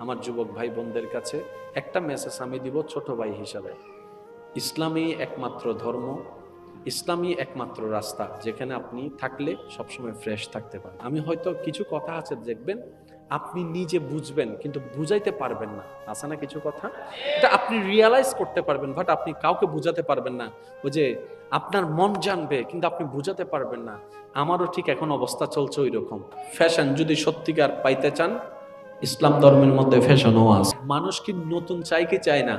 আমার যুবক ভাই বোনদের কাছে একটা মেসেজ আমি দিব ছোট ভাই হিসাবে। ইসলামই একমাত্র ধর্ম, ইসলামই একমাত্র রাস্তা যেখানে আপনি থাকলে সবসময় ফ্রেশ থাকতে পারেন। আমি হয়তো কিছু কথা আছে দেখবেন আপনি নিজে বুঝবেন কিন্তু বুঝাইতে পারবেন না, আছে না কিছু কথা, এটা আপনি রিয়ালাইজ করতে পারবেন বাট আপনি কাউকে বুঝাতে পারবেন না। ওই যে আপনার মন জানবে কিন্তু আপনি বুঝাতে পারবেন না। আমারও ঠিক এখন অবস্থা চলছে ওই রকম। ফ্যাশন যদি সত্যিকার পাইতে চান, ইসলাম ধর্মের মধ্যে ফ্যাশনও আছে। মানুষ কি নতুন চাই কি চায় না?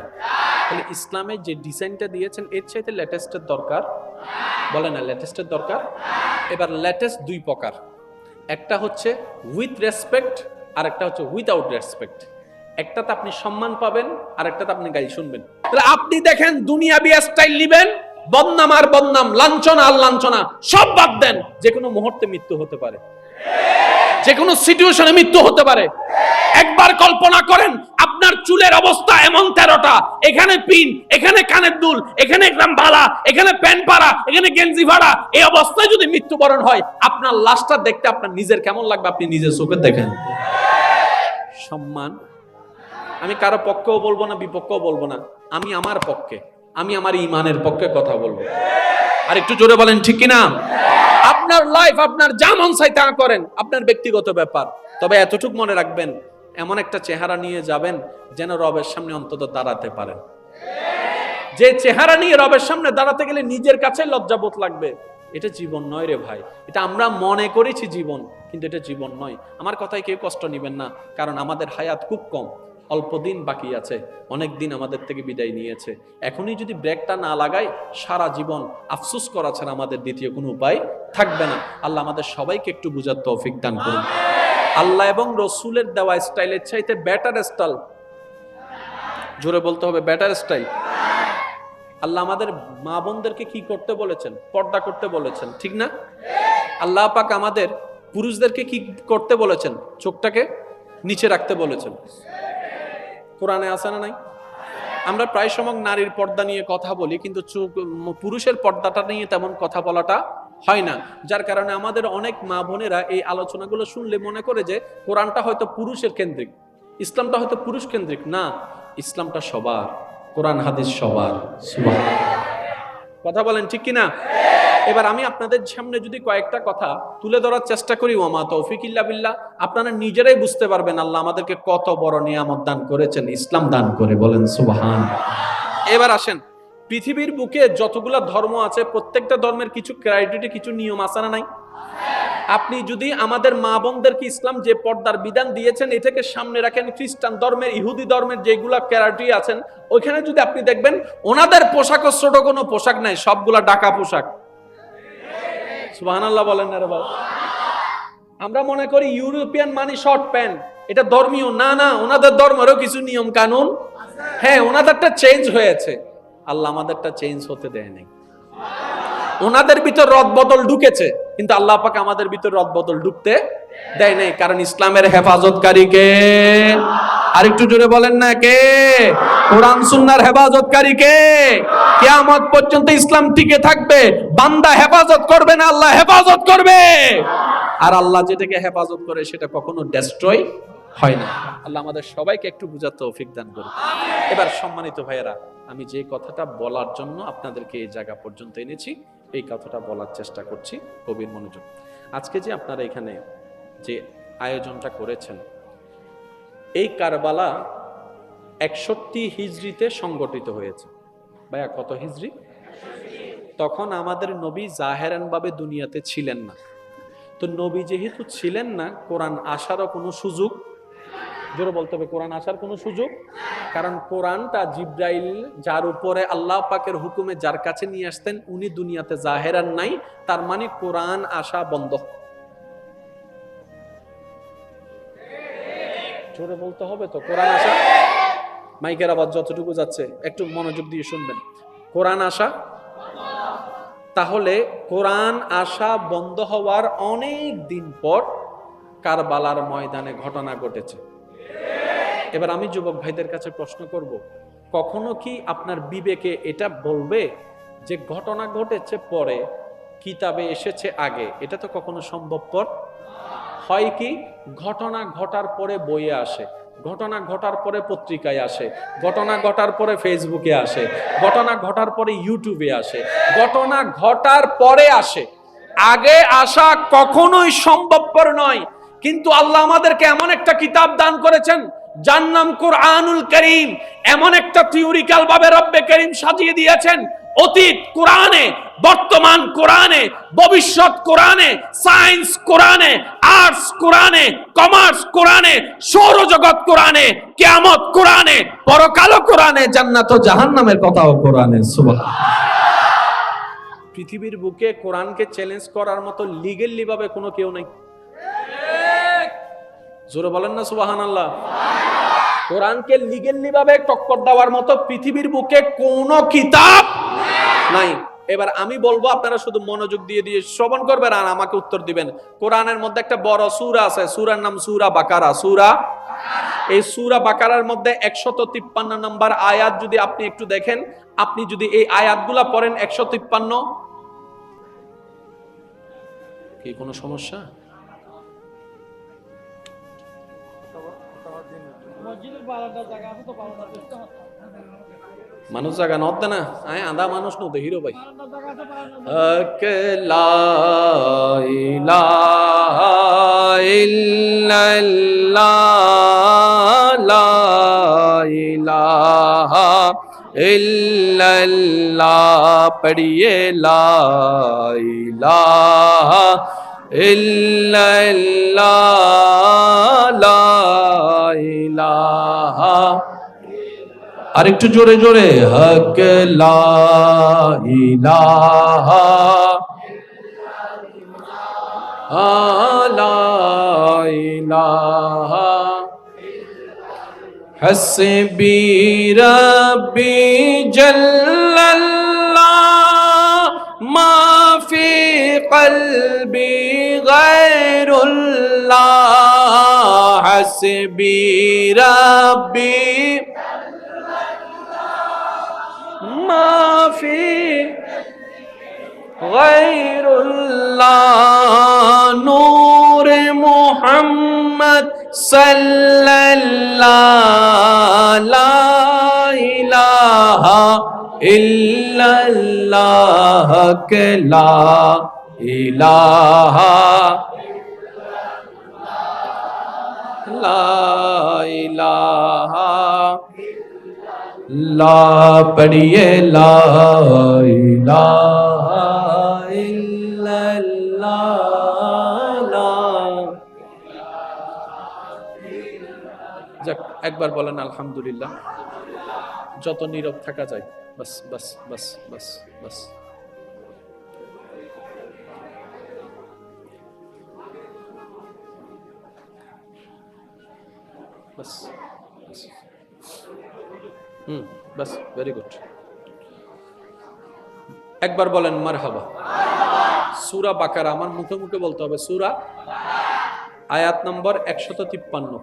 তাহলে ইসলামের যে ডিজাইনটা দিয়েছেন এর চাইতে লেটেস্টের দরকার, বলে না লেটেস্টের দরকার। এবার লেটেস্ট দুই প্রকার, একটা হচ্ছে উইথ রেসপেক্ট আর একটা হচ্ছে উইদাউট রেসপেক্ট। একটাতে আপনি সম্মান পাবেন আর একটাতে আপনি গালি শুনবেন। তাহলে আপনি দেখেন দুনিয়াবি স্টাইল নেবেন, বদনাম আর বদনাম, লাঞ্ছনা আর লাঞ্ছনা সব বাদ দেন, যে কোনো মুহূর্তে মৃত্যু হতে পারে, যে কোনো সিচুয়েশনে মৃত্যু হতে পারে। একবার কল্পনা করেন আপনার চুলের অবস্থা এমন 13টা, এখানে পিন, এখানে কানের দুল, এখানে একদম বালা, এখানে প্যান্ট পাড়া, এখানে গেঞ্জি ভাড়া, এই অবস্থায় যদি মৃত্যুবরণ হয় আপনার লাশটা দেখতে আপনার নিজের কেমন লাগবে আপনি নিজের চোখে দেখেন। সম্মান, আমি কারো পক্ষেও বলবো না বিপক্ষেও বলবো না, আমি আমার পক্ষে, আমি আমার ইমানের পক্ষে কথা বলবো। আর একটু জোরে বলেন ঠিক কিনা? আপনার লাইফ আপনার যা মন চাই তা করেন, আপনার ব্যক্তিগত ব্যাপার। তবে এতটুকু মনে রাখবেন এমন একটা চেহারা নিয়ে যাবেন যেন রবের সামনে অন্তত দাঁড়াতে পারেন। যে চেহারা নিয়ে রবের সামনে দাঁড়াতে গেলে নিজের কাছে লজ্জাবোধ লাগবে, এটা জীবন নয় রে ভাই। এটা আমরা মনে করেছি জীবন, কিন্তু এটা জীবন নয়। আমার কথায় কেউ কষ্ট নেবেন না, কারণ আমাদের হায়াত খুব কম, অল্প দিন বাকি আছে, অনেক দিন আমাদের থেকে বিদায় নিয়েছে। এখনই যদি ব্রেকটা না লাগাই সারা জীবন আফসোস করা ছাড়া আমাদের দ্বিতীয় কোনো উপায় থাকবে না। আল্লাহ আমাদের সবাইকে একটু বুঝার তৌফিক দান করুন। আল্লাহ এবং রসুলের দেওয়া স্টাইলের চাইতে বেটার স্টাইল, জোরে বলতে হবে বেটার স্টাইল। আল্লাহ আমাদের মা বোনদেরকে কি করতে বলেছেন? পর্দা করতে বলেছেন, ঠিক না? আল্লাহ পাক আমাদের পুরুষদেরকে কি করতে বলেছেন? চোখটাকে নিচে রাখতে বলেছেন। কোরআনে আছে না নাই? আমরা প্রায় সময় নারীর পর্দা নিয়ে কথা বলি, কিন্তু পুরুষের পর্দাটা নিয়ে তেমন কথা বলাটা হয় না। যার কারণে আমাদের অনেক মা বোনেরা এই আলোচনাগুলো শুনলে মনে করে যে কোরআনটা হয়তো পুরুষের কেন্দ্রিক, ইসলামটা হয়তো পুরুষ কেন্দ্রিক। না, ইসলামটা সবার, কোরআন হাদিস সবার। সুবহানাল্লাহ। কথা বলেন ঠিক কিনা? এবার আমি আপনাদের সামনে যদি কয়েকটা কথা তুলে ধরার চেষ্টা করি, ওয়ামা তৌফিক ইল্লা বিল্লাহ, আপনারা নিজেরাই বুঝতে পারবেন আল্লাহ আমাদেরকে কত বড় নিয়ামত দান করেছেন, ইসলাম দান করে। বলেন সুবহান। এবার আসেন, পৃথিবীর বুকে যতগুলা ধর্ম আছে প্রত্যেকটা ধর্মের কিছু ক্রাইটেরিয়া, কিছু নিয়ম আছে না নাই? আপনি যদি আমাদের মা বোনদেরকে ইসলাম যে পর্দার বিধান দিয়েছেন এটাকে সামনে রাখেন, খ্রিস্টান ধর্মের, ইহুদি ধর্মের যেগুলা ক্রাইটেরিয়া আছেন ওইখানে যদি আপনি দেখবেন ওনাদের পোশাকও ছোট কোনো পোশাক নাই, সবগুলা ঢাকা পোশাক। সুবহানাল্লাহ বলেন না রে ভাই? আমরা মনে করি ইউরোপিয়ান মানে শর্ট প্যান্ট, এটা ধর্মীয়। না না, ওনাদের ধর্মেরও কিছু নিয়ম কানুন, হ্যাঁ ওনাদেরটা চেঞ্জ হয়েছে, আল্লাহ আমাদেরটা চেঞ্জ হতে দেয় নাই। ওনাদের ভিতর রদ বদল ঢুকেছে, কিন্তু আল্লাহ পাক আমাদের ভিতর রদ বদল ঢুকতে দেয় নাই, কারণ ইসলামের হেফাজতকারী কে? আর একটু জোরে বলেন না কে? কোরআন সুন্নাহর হেফাজতকারী কে? কিয়ামত পর্যন্ত ইসলাম টিকে থাকবে, বান্দা হেফাজত করবে না, আল্লাহ হেফাজত করবে। আর আল্লাহ যেটাকে হেফাজত করে সেটা কখনো ডেস্ট্রয় হয় না। আল্লাহ আমাদের সবাইকে একটু বুঝার তৌফিক দান করুন। এবার সম্মানিত ভাইয়েরা, আমি যে কথাটা বলার জন্য আপনাদেরকে এই জায়গা পর্যন্ত এনেছি এই কথাটা বলার চেষ্টা করছি গভীর মনোযোগ। আজকে যে আপনারা এখানে যে আয়োজনটা করেছেন, এই কারবালা 61 হিজরিতে সংগঠিত হয়েছে। ভাইয়া কত হিজরি? তখন আমাদের নবী জাহেরান ভাবে দুনিয়াতে ছিলেন না। তো নবী যেহেতু ছিলেন না, কোরআন আসারও কোনো সুযোগ, জোরে বলতে হবে কোরআন আসার কোনো সুযোগ, কারণ কোরআনটা জিব্রাইল যার উপরে আল্লাহ পাকের হুকুমে যার কাছে নিয়ে আসতেন উনি দুনিয়াতে জাহেরান নাই, তার মানে কোরআন আসা বন্ধ। জোরে বলতে হবে তো, কোরআন আসা, মাইকের আওয়াজ যতটুকু যাচ্ছে একটু মনোযোগ দিয়ে শুনবেন, কোরআন আসা। তাহলে কোরআন আসা বন্ধ হওয়ার অনেক দিন পর কারবালার ময়দানে ঘটনা ঘটেছে। এবার আমি যুবক ভাইদের কাছে প্রশ্ন করব, কখনো কি আপনার বিবেকে এটা বলবে যে ঘটনা ঘটেছে পরে, কিতাবে এসেছে আগে? এটা তো কখনো সম্ভবপর হয় কি? ঘটনা ঘটার পরে বইয়ে আসে, ঘটনা ঘটার পরে পত্রিকায় আসে, ঘটনা ঘটার পরে ফেসবুকে আসে, ঘটনা ঘটার পরে ইউটিউবে আসে, ঘটনা ঘটার পরে আসে। আগে আসা কখনোই সম্ভবপর নয়। কিন্তু আল্লাহ আমাদেরকে এমন একটা কিতাব দান করেছেন, যার নাম কুরআনুল কারীম। এমন একটা থিওরিক্যাল ভাবে রব্বে কারীম সাজিয়ে দিয়েছেন, অতীত কোরআনে, বর্তমান কোরআনে, ভবিষ্যৎ কোরআনে, সায়েন্স কোরআনে, আর্টস কোরআনে, কমার্স কোরআনে, সৌরজগৎ কোরআনে, কিয়ামত কোরআনে, পরকাল কোরআনে, জান্নাত ও জাহান্নামের কথাও কোরআনে। সুবহানাল্লাহ। পৃথিবীর বুকে কোরআনকে চ্যালেঞ্জ করার মতো লিগ্যালি ভাবে কোনো কেউ নাই। জোরে বলেন না সুবহানাল্লাহ। কোরআনকে লিগ্যালি ভাবে টক্কর দেওয়ার মতো পৃথিবীর বুকে কোনো কিতাব নাই। এবার আমি বলবো, আপনারা শুধু মনোযোগ দিয়ে দিয়ে শ্রবণ করবেন আর আমাকে উত্তর দিবেন। কোরআনের মধ্যে একটা বড় সূরা আছে, সূরার নাম সূরা বাকারা। এই সূরা বাকারার মধ্যে 153 নম্বর আয়াত যদি আপনি একটু দেখেন, আপনি যদি এই আয়াতগুলা পড়েন, 153। কি কোনো সমস্যা? মানুষ জায়গা নদ না, আধা মানুষ নদে হিরো ভাই। লা ইলাহা ইল্লাল্লাহ, লা ইলাহা ইল্লাল্লাহ, পড়িয়ে লা ইলাহা ইল্লাল্লাহ, লা ইলাহা। আর একটু জোরে জোরে, হক লা ইলাহা লা ইলাহা, হাসবি রাব্বি জাল্লাল্লাহ, মা ফি কলবি গায়রুল্লাহ, হাসবি রাব্বি মা ফি গায়রুল্লাহ, নূরে মুহাম্মদ সাল্লাল্লাহ, লা ইলাহা ইল্লাল্লাহ, লা ইলাহা লা ইলাহা, লা পড়িয়ে লা ইলাহা ইল্লাল্লাহ। যাক, একবার বলেন আলহামদুলিল্লাহ। যত নীরব থাকা যায়, বাস বাস বাস বাস বাস। বাস বাস, ভেরি গুড। একবার বলেন মারহাবা। সূরা বাকারা, আমার মুখে মুখে বলতে হবে, সূরা, আয়াত নম্বর 153।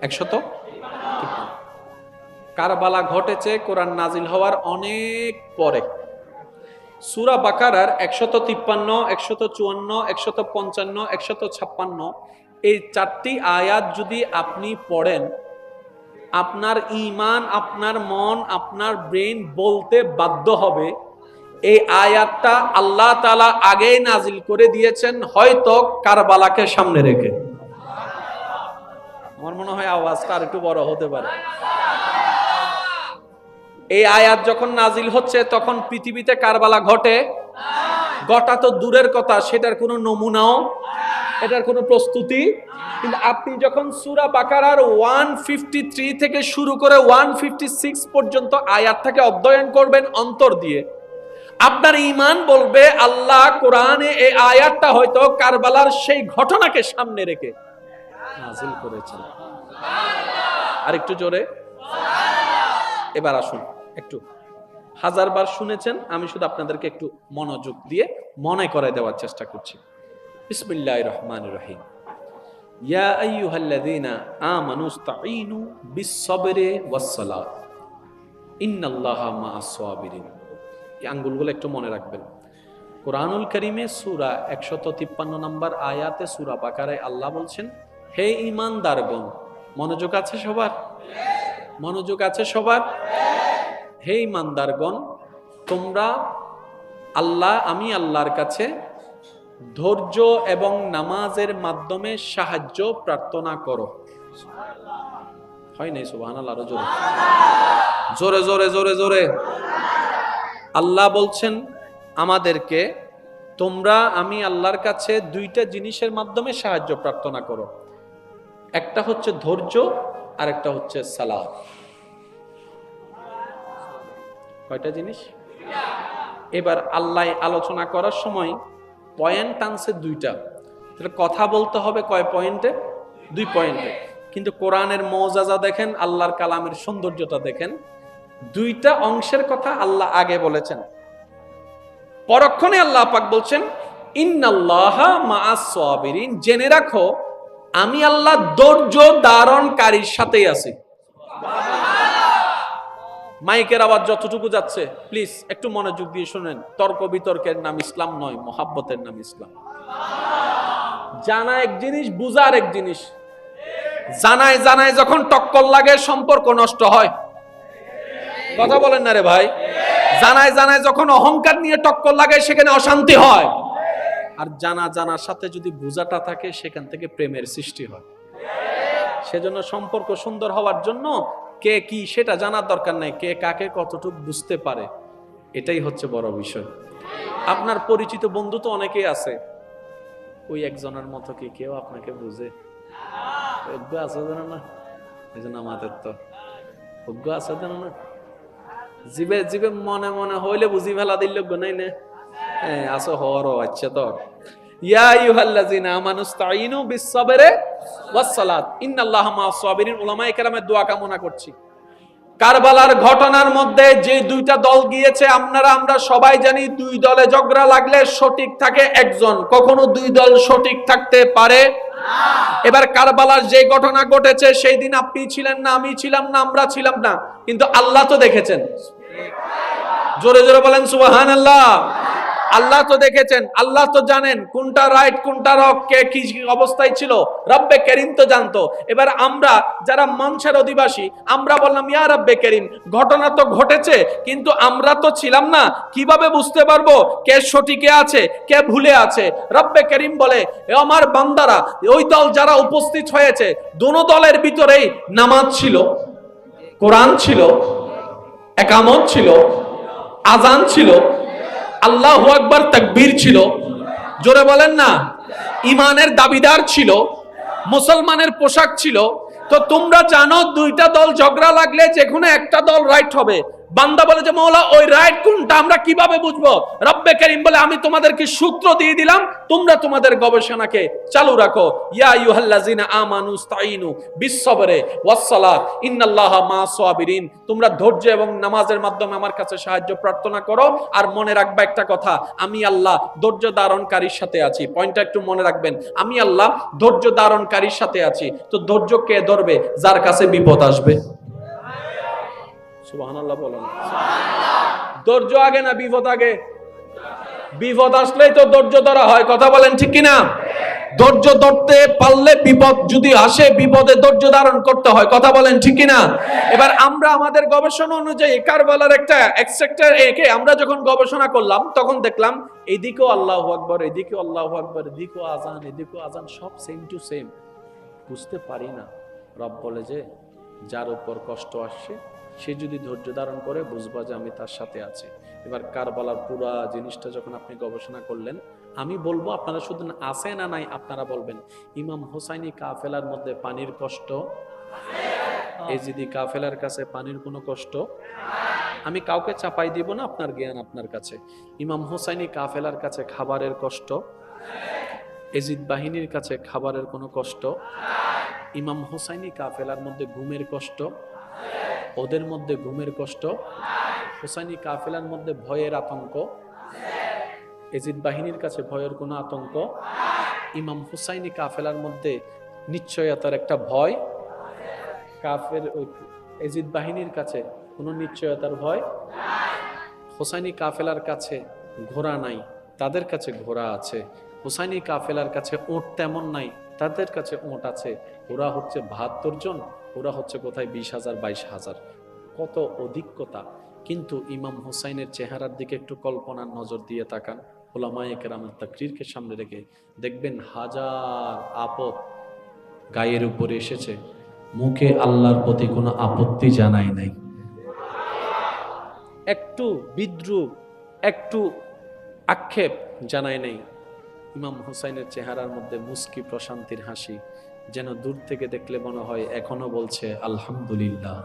153। কারবালা ঘটেছে কোরআন নাজিল হওয়ার অনেক পরে। সূরা বাকারার 153, 154, 155, 156 এই 4টি আয়াত যদি আপনি পড়েন, আপনার ঈমান, আপনার মন, আপনার ব্রেন বলতে বাধ্য হবে এই আয়াতটা আল্লাহ তাআলা আগেই নাজিল করে দিয়েছেন, হয়তো কারবালাকে সামনে রেখে। আমার মনে হয় আওয়াজটা আর একটু বড় হতে পারে। এই আয়াত যখন নাজিল হচ্ছে তখন পৃথিবীতে কারবালা ঘটা তো দূরের কথা, সেটার কোনো নমুনাও, এটার কোনো প্রস্তুতি। কিন্তু আপনি যখন সূরা বাকারার 153 থেকে শুরু করে 156 পর্যন্ত আয়াতটাকে অধ্যয়ন করবেন অন্তর দিয়ে, আপনার ঈমান বলবে আল্লাহ কোরআনে এই আয়াতটা হয়তো কারবালার সেই ঘটনাকে সামনে রেখে নাজিল করেছেন। আর একটু জোরে। এবার আসুন, একটু 1000বার শুনেছেন, আমি শুধু আপনাদেরকে একটু মনোযোগ দিয়ে মনে করে দেওয়ার চেষ্টা করছি। বিসমিল্লাহির রহমানির রহিম। ইয়া আইয়ুহাল্লাযীনা আমানুস্তাঈনু বিস-সাবরি ওয়াস-সালাত ইন্নাল্লাহা মা'আস সাবিরিন। এই আঙ্গুলগুলো একটু মনে রাখবেন। কোরআনুল কারীমে সূরা 153 নম্বর আয়াতে সূরা বাকারায় আল্লাহ বলছেন, হে ঈমানদারগণ, মনোযোগ আছে সবার? মনোযোগ আছে সবার? হে ইমানদারগণ, তোমরা আমি আল্লাহর কাছে ধৈর্য এবং নামাজের মাধ্যমে সাহায্য প্রার্থনা করো। হয় নাই সুবহানাল্লাহ? আরো জোরে জোরে জোরে জোরে জোরে। আল্লাহ বলছেন আমাদেরকে, আমি আল্লাহর কাছে দুইটা জিনিসের মাধ্যমে সাহায্য প্রার্থনা করো। একটা হচ্ছে ধৈর্য, আর একটা হচ্ছে সালাত। কয়টা জিনিস? এবার আল্লাহ আলোচনা করার সময় পয়েন্ট আনছে দুইটা। তাহলে কথা বলতে হবে কয় পয়েন্টে? 2 পয়েন্টে। কিন্তু কোরআনের মওজাজা দেখেন, আল্লাহর কালামের সৌন্দর্যটা দেখেন। দুইটা অংশের কথা আল্লাহ আগে বলেছেন, পরক্ষণে আল্লাহ পাক বলছেন ইন্নাল্লাহা মাআস সাবিরিন। জেনে রাখো আমি আল্লাহ ধৈর্য ধারণকারীর সাথেই আছি। মাইকের আওয়াজ যতটুকু যাচ্ছে প্লিজ একটু মনোযোগ দিয়ে শুনেন। তর্ক বিতর্কের নাম ইসলাম নয়, মহাব্বতের নাম ইসলাম। জানা এক জিনিস, বুঝার এক জিনিস। জানায় জানায় যখন টক্কর লাগে সম্পর্ক নষ্ট হয়। কথা বলেন না রে ভাই? জানায় জানায় যখন অহংকার নিয়ে টক্কর লাগে সেখানে অশান্তি হয়। আর জানার সাথে যদি বুঝাটা থাকে সেখান থেকে প্রেমের সৃষ্টি হয়। সেজন্য সম্পর্ক সুন্দর হওয়ার জন্য কে কি সেটা জানার দরকার নাই, কে কাকে কতটুকু বুঝতে পারে এটাই হচ্ছে বড় বিষয়। আপনার পরিচিত বন্ধু তো অনেকেই আছে, ওই একজনের মতো কি কেউ আপনাকে বুঝে? অজ্ঞ আছে জানো না? এই জন্য আমাদের তো অজ্ঞ আছে জানো না? জীবে জীবে মনে মনে হইলে বুঝি ফেলা দিল নাই না? হ্যাঁ আসো হরো। আচ্ছা তো ইয়া আইয়ুহাল্লাযিনা আমানুস্তাঈনু বিস-সাবরি ওয়াস-সালাত ইন্নাল্লাহা মা'আস সাবিরিন। উলামায়ে কেরামের দোয়া কামনা করছি। কারবালার ঘটনার মধ্যে যে দুইটা দল গিয়েছে, আমরা সবাই জানি 2 দলে ঝগড়া লাগলে সঠিক থাকে একজন, কখনো 2 দল সঠিক থাকতে পারে না। এবার কারবালার যে ঘটনা ঘটেছে সেই দিন আপনি ছিলেন না, আমি ছিলাম না, আমরা ছিলাম না, কিন্তু আল্লাহ তো দেখেছেন। জোরে জোরে বলেন সুবহানাল্লাহ। আল্লাহ তো দেখেছেন, আল্লাহ তো জানেন কোনটা রাইট কোনটা রং, কে কি অবস্থায় ছিল, রব্বে করিম তো জানতো। এবার আমরা যারা মঞ্চের অধিবাসী আমরা বললাম ইয়া রব্বে করিম, ঘটনা তো ঘটেছে কিন্তু আমরা তো ছিলাম না, কিভাবে বুঝতে পারবো কে সঠিকে আছে কে ভুলে আছে? রব্বে করিম বলে এ আমার বান্দারা, ওই দল যারা উপস্থিত হয়েছে দোনো দলের ভিতরেই নামাজ ছিল, কোরআন ছিল, একামত ছিল, আজান ছিল, আল্লাহু আকবার তাকবীর ছিল, জোরে বলেন না, ইমানের দাবিদার ছিল, মুসলমানের পোশাক ছিল। তো তোমরা জানো দুইটা দল ঝগড়া লাগলে যেখানে একটা দল রাইট হবে, বান্দা বলে যে মওলা ওই রাইট কোনটা আমরা কিভাবে বুঝবো? রব্বে করিম বলে আমি তোমাদেরকে সূত্র দিয়ে দিলাম, তোমরা তোমাদের গবেষণাকে চালু রাখো। ইয়া আইয়ুহাল্লাযিনা আমানুস্তাঈনু বিস-সাবরি ওয়াস-সালাত ইন্নাল্লাহা মা'আস সাবিরিন। তোমরা ধৈর্য এবং নামাজের মাধ্যমে আমার কাছে সাহায্য প্রার্থনা করো। আর মনে রাখবা একটা কথা, আমি আল্লাহ ধৈর্য ধারণকারীর সাথে আছি। পয়েন্টটা একটু মনে রাখবেন, আমি আল্লাহ ধৈর্য ধারণকারীর সাথে আছি। তো ধৈর্য কে ধরবে? যার কাছে বিপদ আসবে। সুবহানাল্লাহ বলেন। ধৈর্য আগে না বিপদ আগে? বিপদ আসলেই তো ধৈর্য ধরা হয়। কথা বলেন ঠিক কিনা? ধৈর্য ধরতে পারলে বিপদ যদি আসে, বিপদে ধৈর্য ধারণ করতে হয়। কথা বলেন ঠিক কিনা? এবার আমরা আমাদের গবেষণা অনুযায়ী কারবালার একটা এক্সট্রাক্টর একে আমরা যখন গবেষণা করলাম তখন দেখলাম এদিকেও আল্লাহু আকবার, এদিকেও আল্লাহু আকবার, এদিকেও আজান, এদিকেও আজান, সব সেম টু সেম। বুঝতে পারি না। রব বলে যে যার উপর কষ্ট আসছে সে যদি ধৈর্য ধারণ করে বুঝবা যে আমি তার সাথে আছি। এবার কারবালার পুরা জিনিসটা যখন আপনি গবেষণা করলেন, আমি বলবো আপনারা শুধু আছে না নাই আপনারা বলবেন। ইমাম হোসাইনি কাফেলার মধ্যে পানির কষ্ট, এজিদি কাফেলার কাছে পানির কোনো কষ্ট, আমি কাউকে চাপাই দিব না, আপনার জ্ঞান আপনার কাছে। ইমাম হোসাইনি কাফেলার কাছে খাবারের কষ্ট, এজিদ বাহিনীর কাছে খাবারের কোনো কষ্ট, ইমাম হোসাইনি কাফেলার মধ্যে ঘুমের কষ্ট, ওদের মধ্যে ঘুমের কষ্ট, হোসাইনি কাফেলার মধ্যে ভয়ের আতঙ্ক, এজিদ বাহিনীর কাছে ভয়ের কোনো আতঙ্ক, ইমাম হোসাইনি কাফেলার মধ্যে নিশ্চয়তার একটা ভয়, কাফের এজিদ বাহিনীর কাছে কোনো নিশ্চয়তার ভয়, হোসাইনি কাফেলার কাছে ঘোড়া নাই, তাদের কাছে ঘোড়া আছে। হুসাইনি কাফেলার কাছে ওট তেমন নাই, তাদের কাছে ওট আছে। ওরা হচ্ছে 72 জন, ওরা হচ্ছে কোথায় 20,000 22,000, কত অধিকতা। কিন্তু ইমাম হুসাইনের চেহারার দিকে একটু কল্পনার নজর দিয়ে তাকান, ওলামায়ে কেরামের তাকরীরকে সামনে রেখে দেখবেন হাজার আপদ গায়ের উপরে এসেছে, মুখে আল্লাহর প্রতি কোনো আপত্তি জানায় নাই, একটু বিদ্রুপ, একটু আক্ষেপ জানায় নাই। ইমাম হুসাইনের চেহারার মধ্যে মুস্কি, প্রশান্তির হাসি, যেন দূর থেকে দেখলে মনে হয় এখনো বলছে আলহামদুলিল্লাহ,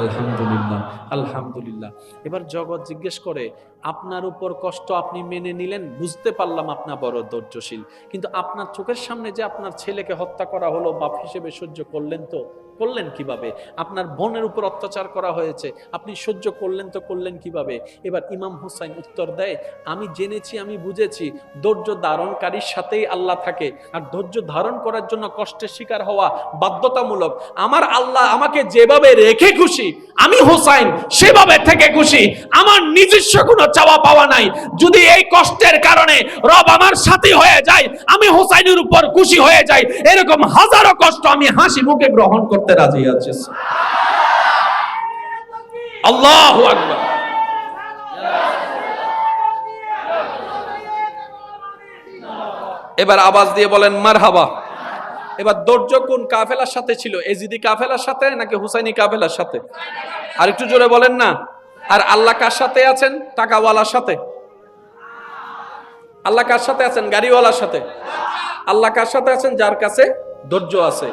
আলহামদুলিল্লাহ, আলহামদুলিল্লাহ। এবার জগৎ জিজ্ঞেস করে, আপনার উপর কষ্ট আপনি মেনে নিলেন, বুঝতে পারলাম আপনার বড় ধৈর্যশীল, কিন্তু আপনার চোখের সামনে যে আপনার ছেলেকে হত্যা করা হলো, বাপ হিসেবে সহ্য করলেন তো করলেন কিভাবে? আপনার বোনের উপর অত্যাচার করা হয়েছে, আপনি সহ্য করলেন তো করলেন কিভাবে? এবার ইমাম হুসাইন উত্তর দেয়, আমি জেনেছি, আমি বুঝেছি, ধৈর্য ধারণকারীর সাথেই আল্লাহ থাকে, আর ধৈর্য ধারণ করার জন্য কষ্টের শিকার হওয়া বাধ্যতামূলক। আমার আল্লাহ আমাকে যেভাবে রেখে খুশি, আমি হুসাইন সেভাবে থেকে খুশি, আমার নিজস্ব কোনো চাওয়া পাওয়া নাই। যদি এই কষ্টের কারণে রব আমার সাথী হয়ে যায়, আমি হুসাইনের উপর খুশি হয়ে যাই। এরকম হাজারো কষ্ট আমি হাসি মুখে গ্রহণ করতে রাজি আছি। আল্লাহু আকবার। এবার আওয়াজ দিয়ে বলেন মারহাবা। এবার ধৈর্য কোন কাফেলার সাথে ছিল? এজিদি কাফেলার সাথে নাকি হুসাইনি কাফেলার সাথে? আর একটু জোরে বলেন না। আর আল্লাহ কার সাথে আছেন? টাকাওয়ালার সাথে। আল্লাহ কার সাথে আছেন? গাড়িওয়ালার সাথে। আল্লাহ কার সাথে আছেন? যার কাছে ধৈর্য আছে।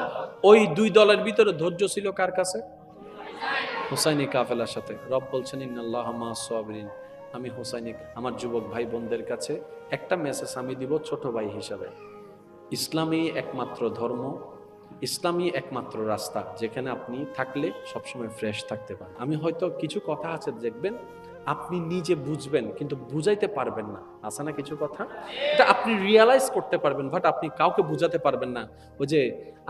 ওই দুই দলের ভিতরে ধৈর্য ছিল কার কাছে? হুসাইনি কাফেলার সাথে। রব বলছেন ইন্নাল্লাহা মা'আস সাবিরিন। আমি হুসাইনি আমার যুবক ভাই বোনদের কাছে একটা মেসেজ আমি দিব ছোট ভাই হিসাবে। ইসলামই একমাত্র ধর্ম, ইসলামই একমাত্র রাস্তা যেখানে আপনি থাকলে সবসময় ফ্রেশ থাকতে পারেন। আমি হয়তো কিছু কথা আছে দেখবেন, আপনি নিজে বুঝবেন কিন্তু বুঝাইতে পারবেন না, আছে না কিছু কথা? এটা আপনি রিয়ালাইজ করতে পারবেন, বাট আপনি কাউকে বুঝাতে পারবেন না। ওই যে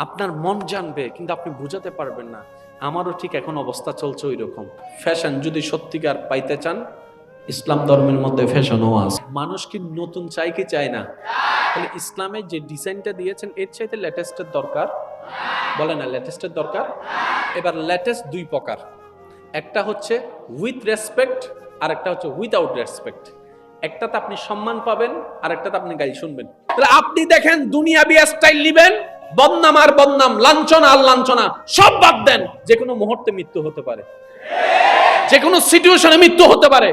আপনার মন জানবে কিন্তু আপনি বুঝাতে পারবেন না। আমারও ঠিক এখন অবস্থা চলছে ওই রকম। ফ্যাশন যদি সত্যিকার পাইতে চান, ইসলাম ধর্মের মধ্যে ফ্যাশনও আছে। মানুষ কি নতুন চাই কি চায় না? তাহলে ইসলামের যে ডিজাইনটা দিয়েছেন এর চাইতে লেটেস্টের দরকার? বলে না লেটেস্টের দরকার। এবার লেটেস্ট দুই প্রকার, একটা হচ্ছে উইথ রেসপেক্ট আর একটা হচ্ছে উইদাউট রেসপেক্ট। একটাতে আপনি সম্মান পাবেন আর একটাতে আপনি গালি শুনবেন। তাহলে আপনি দেখেন দুনিয়াবি স্টাইল নেবেন, বদনাম আর বদনাম, লাঞ্ছনা আর লাঞ্ছনা সব বাদ দেন। যে কোনো মুহূর্তে মৃত্যু হতে পারে, যে কোনো সিচুয়েশনে মৃত্যু হতে পারে।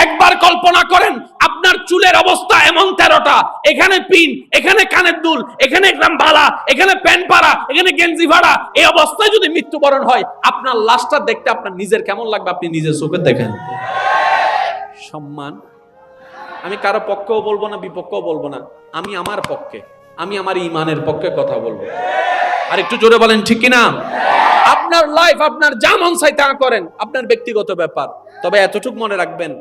একবার কল্পনা করেন আপনার চুলের অবস্থা এমন 13টা, এখানে পিন, এখানে কানের দুল, এখানে একদম বালা, এখানে প্যান্ট পাড়া, এখানে গেঞ্জি ভাড়া, এই অবস্থায় যদি মৃত্যুবরণ হয় আপনার লাশটা দেখতে আপনার নিজের কেমন লাগবে আপনি নিজের চোখে দেখেন। সম্মান, আমি কারো পক্ষেও বলবো না বিপক্ষেও বলবো না, আমি আমার পক্ষে, আমি আমার ইমানের পক্ষে কথা বলবো। আর একটু জোরে বলেন ঠিক কিনা? আপনার লাইফ আপনার যা মন চাই তা করেন, আপনার ব্যক্তিগত ব্যাপার। তবে এতটুকু মনে রাখবেন,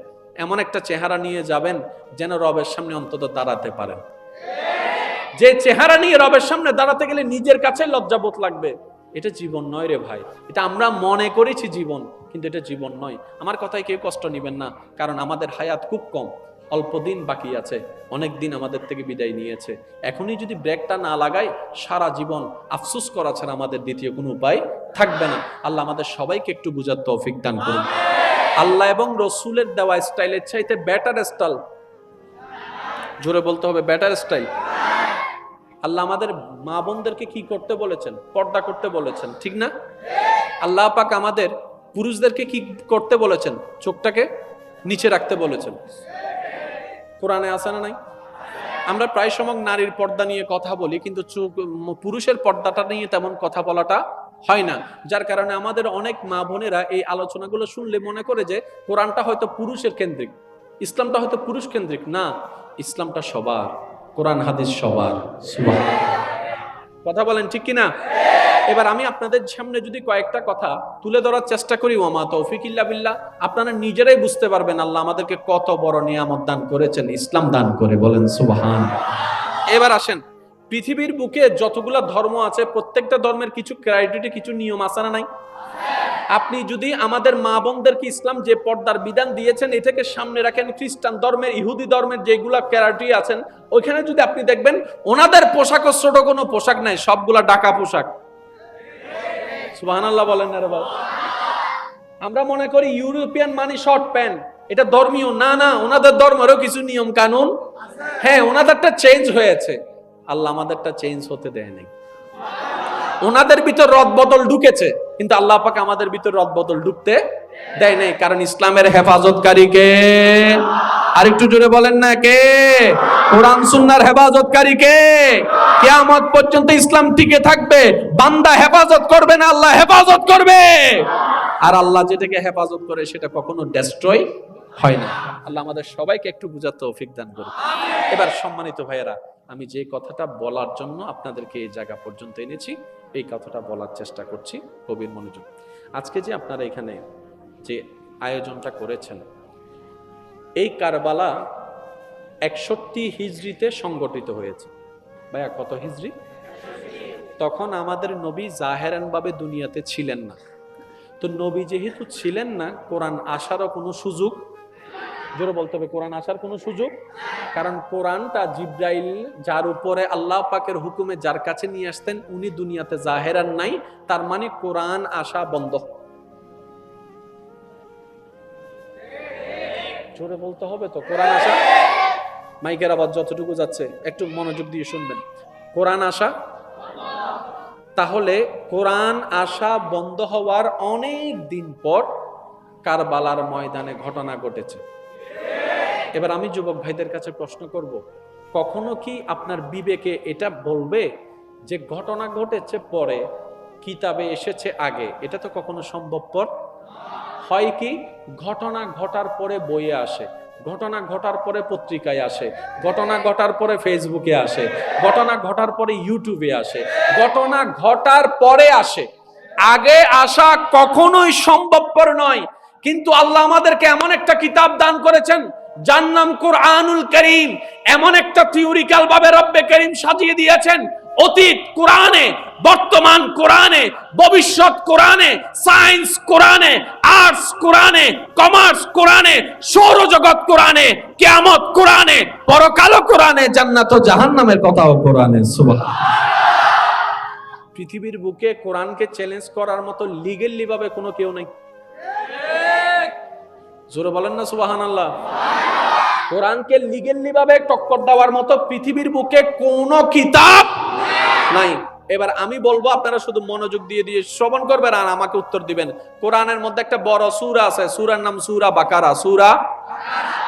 এমন একটা চেহারা নিয়ে যাবেন যেন রবের সামনে অন্তত দাঁড়াতে পারেন। যে চেহারা নিয়ে রবের সামনে দাঁড়াতে গেলে নিজের কাছে লজ্জাবোধ লাগবে। এটা জীবন নয় রে ভাই, এটা আমরা মনে করেছি জীবন, কিন্তু এটা জীবন নয়। আমার কথায় কেউ কষ্ট নেবেন না, কারণ আমাদের হায়াত খুব কম, অল্প দিন বাকি আছে, অনেক দিন আমাদের থেকে বিদায় নিয়েছে। এখনই যদি ব্রেকটা না লাগাই সারা জীবন আফসোস করা ছাড়া আমাদের দ্বিতীয় কোনো উপায় থাকবে না। আল্লাহ আমাদের সবাইকে একটু বুঝার তৌফিক দান করুন। আল্লাহ এবং রসুলের দেওয়া স্টাইলের চাইতে বেটার স্টাইল, জোরে বলতে হবে বেটার স্টাইল। আল্লাহ আমাদের মা বোনদেরকে কি করতে বলেছেন? পর্দা করতে বলেছেন, ঠিক না? আল্লাহ পাক আমাদের পুরুষদেরকে কি করতে বলেছেন? চোখটাকে নিচে রাখতে বলেছেন। কোরআনে আছে না নাই? আমরা প্রায় সময় নারীর পর্দা নিয়ে কথা বলি, কিন্তু পুরুষের পর্দাটা নিয়ে তেমন কথা বলাটা হয় না। যার কারণে আমাদের অনেক মা বোনেরা এই আলোচনাগুলো শুনলে মনে করে যে কোরআনটা হয়তো পুরুষের কেন্দ্রিক, ইসলামটা হয়তো পুরুষ কেন্দ্রিক। না, ইসলামটা সবার, কোরআন হাদিস সবার। সুবহানাল্লাহ। কথা বলেন ঠিক কিনা? এবার আমি আপনাদের সামনে যদি কয়েকটা কথা তুলে ধরার চেষ্টা করি, ওয়ামা তৌফিক ইল্লা বিল্লাহ, আপনারা নিজেরাই বুঝতে পারবেন আল্লাহ আমাদেরকে কত বড় নিয়ামত দান করেছেন, ইসলাম দান করে। বলেন সুবহানাল্লাহ। এবার আসেন, পৃথিবীর বুকে যতগুলা ধর্ম আছে প্রত্যেকটা ধর্মের কিছু ক্রাইটেরিয়া, কিছু নিয়ম আছে না নাই? আপনি যদি আমাদের মা বোনদেরকে ইসলাম যে পর্দার বিধান দিয়েছেন এটাকে সামনে রাখেন, খ্রিস্টান ধর্মের, ইহুদি ধর্মের যেগুলা ক্যারাটি আছেন ওইখানে যদি আপনি দেখবেন ওনাদের পোশাকও ছোট কোনো পোশাক নাই, সবগুলা ঢাকা পোশাক। সুবহানাল্লাহ বলেন না রে বাবা। আমরা মনে করি ইউরোপিয়ান মানে শর্ট প্যান্ট, এটা ধর্মীয়। না না, ওনাদের ধর্মেরও কিছু নিয়ম কানুন, হ্যাঁ ওনাদেরটা চেঞ্জ হয়েছে, আল্লাহ আমাদেরটা চেঞ্জ হতে দেয় নাই। ওনাদের ভিতর রদ বদল ঢুকেছে, কিন্তু আল্লাহ পাক আমাদের ভিতর রদ বদল ঢুকতে দেয় নাই, কারণ ইসলামের হেফাজতকারী কে? আর একটু জোরে বলেন না কে? কোরআন সুন্নাহর হেফাজতকারী কে? কিয়ামত পর্যন্ত ইসলাম টিকে থাকবে, বান্দা হেফাজত করবে না, আল্লাহ হেফাজত করবে। আর আল্লাহ যেটাকে হেফাজত করে সেটা কখনো ডেস্ট্রয় হয় না। আল্লাহ আমাদের সবাইকে একটু বুঝার তৌফিক দান করুন। এবার সম্মানিত ভাইয়েরা, আমি যে কথাটা বলার জন্য আপনাদেরকে এই জায়গা পর্যন্ত এনেছি এই কথাটা বলার চেষ্টা করছি, গভীর মনোযোগ। আজকে যে আপনারা এখানে যে আয়োজনটা করেছেন, এই কারবালা 61 হিজরিতে সংগঠিত হয়েছে। ভাইয়া কত হিজরি? তখন আমাদের নবী জাহেরান ভাবে দুনিয়াতে ছিলেন না। তো নবী যেহেতু ছিলেন না, কোরআন আসারও কোনো সুযোগ, জোরে বলতে হবে, কোরআন আসার কোনো সুযোগ, কারণ কোরআনটা জিব্রাইল যার উপরে আল্লাহ পাকের হুকুমে যার কাছে নিয়ে আসতেন উনি দুনিয়াতে জাহেরান নাই, তার মানে কোরআন আসা বন্ধ। জোরে বলতে হবে তো, কোরআন আসা, মাইকের আওয়াজ যতটুকু যাচ্ছে একটু মনোযোগ দিয়ে শুনবেন, কোরআন আসা। তাহলে কোরআন আসা বন্ধ হওয়ার অনেক দিন পর কারবালার ময়দানে ঘটনা ঘটেছে। এবার আমি যুবক ভাইদের কাছে প্রশ্ন করব, কখনো কি আপনার বিবেকে এটা বলবে যে ঘটনা ঘটেছে পরে, কিতাবে এসেছে আগে? এটা তো কখনো সম্ভবপর হয় কি? ঘটনা ঘটার পরে বইয়ে আসে, ঘটনা ঘটার পরে পত্রিকায় আসে, ঘটনা ঘটার পরে ফেসবুকে আসে, ঘটনা ঘটার পরে ইউটিউবে আসে, ঘটনা ঘটার পরে আসে, আগে আসা কখনোই সম্ভবপর নয়। কিন্তু আল্লাহ আমাদেরকে এমন একটা কিতাব দান করেছেন যার নাম কুরআনুল কারীম। এমন একটা থিওরিক্যাল ভাবে রব্বে কারীম সাজিয়ে দিয়েছেন, অতীত কোরআনে, বর্তমান কোরআনে, ভবিষ্যৎ কোরআনে, সায়েন্স কোরআনে, আর্টস কোরআনে, কমার্স কোরআনে, সৌরজগৎ কোরআনে, কিয়ামত কোরআনে, পরকাল কোরআনে, জান্নাত ও জাহান্নামের কথাও কোরআনে। সুবহানাল্লাহ। পৃথিবীর বুকে কোরআনকে চ্যালেঞ্জ করার মতো লিগ্যালি ভাবে কোনো কেউ নাই। জোরে বলেন না সুবহানাল্লাহ। কোরআনকে লিগ্যালি ভাবে টক্কর দেওয়ার মতো পৃথিবীর বুকে কোনো কিতাব নাই। এবার আমি বলবো, আপনারা শুধু মনোযোগ দিয়ে দিয়ে শ্রবণ করবেন আর আমাকে উত্তর দিবেন। কোরআনের মধ্যে একটা বড় সূরা আছে, সূরার নাম সূরা বাকারা। সূরা,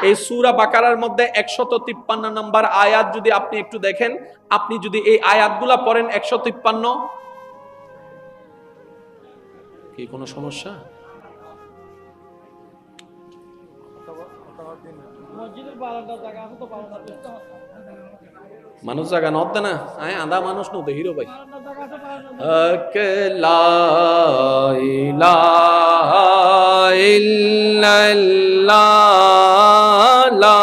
এই সূরা বাকারার মধ্যে 153 নম্বর আয়াত যদি আপনি একটু দেখেন, আপনি যদি এই আয়াতগুলা পড়েন, 153, কি কোনো সমস্যা? মানুষ জায়গা নদ না, আয় আধা মানুষ নো হিরো ভাই। হক লা ইলাহা ইল্লাল্লাহ, লা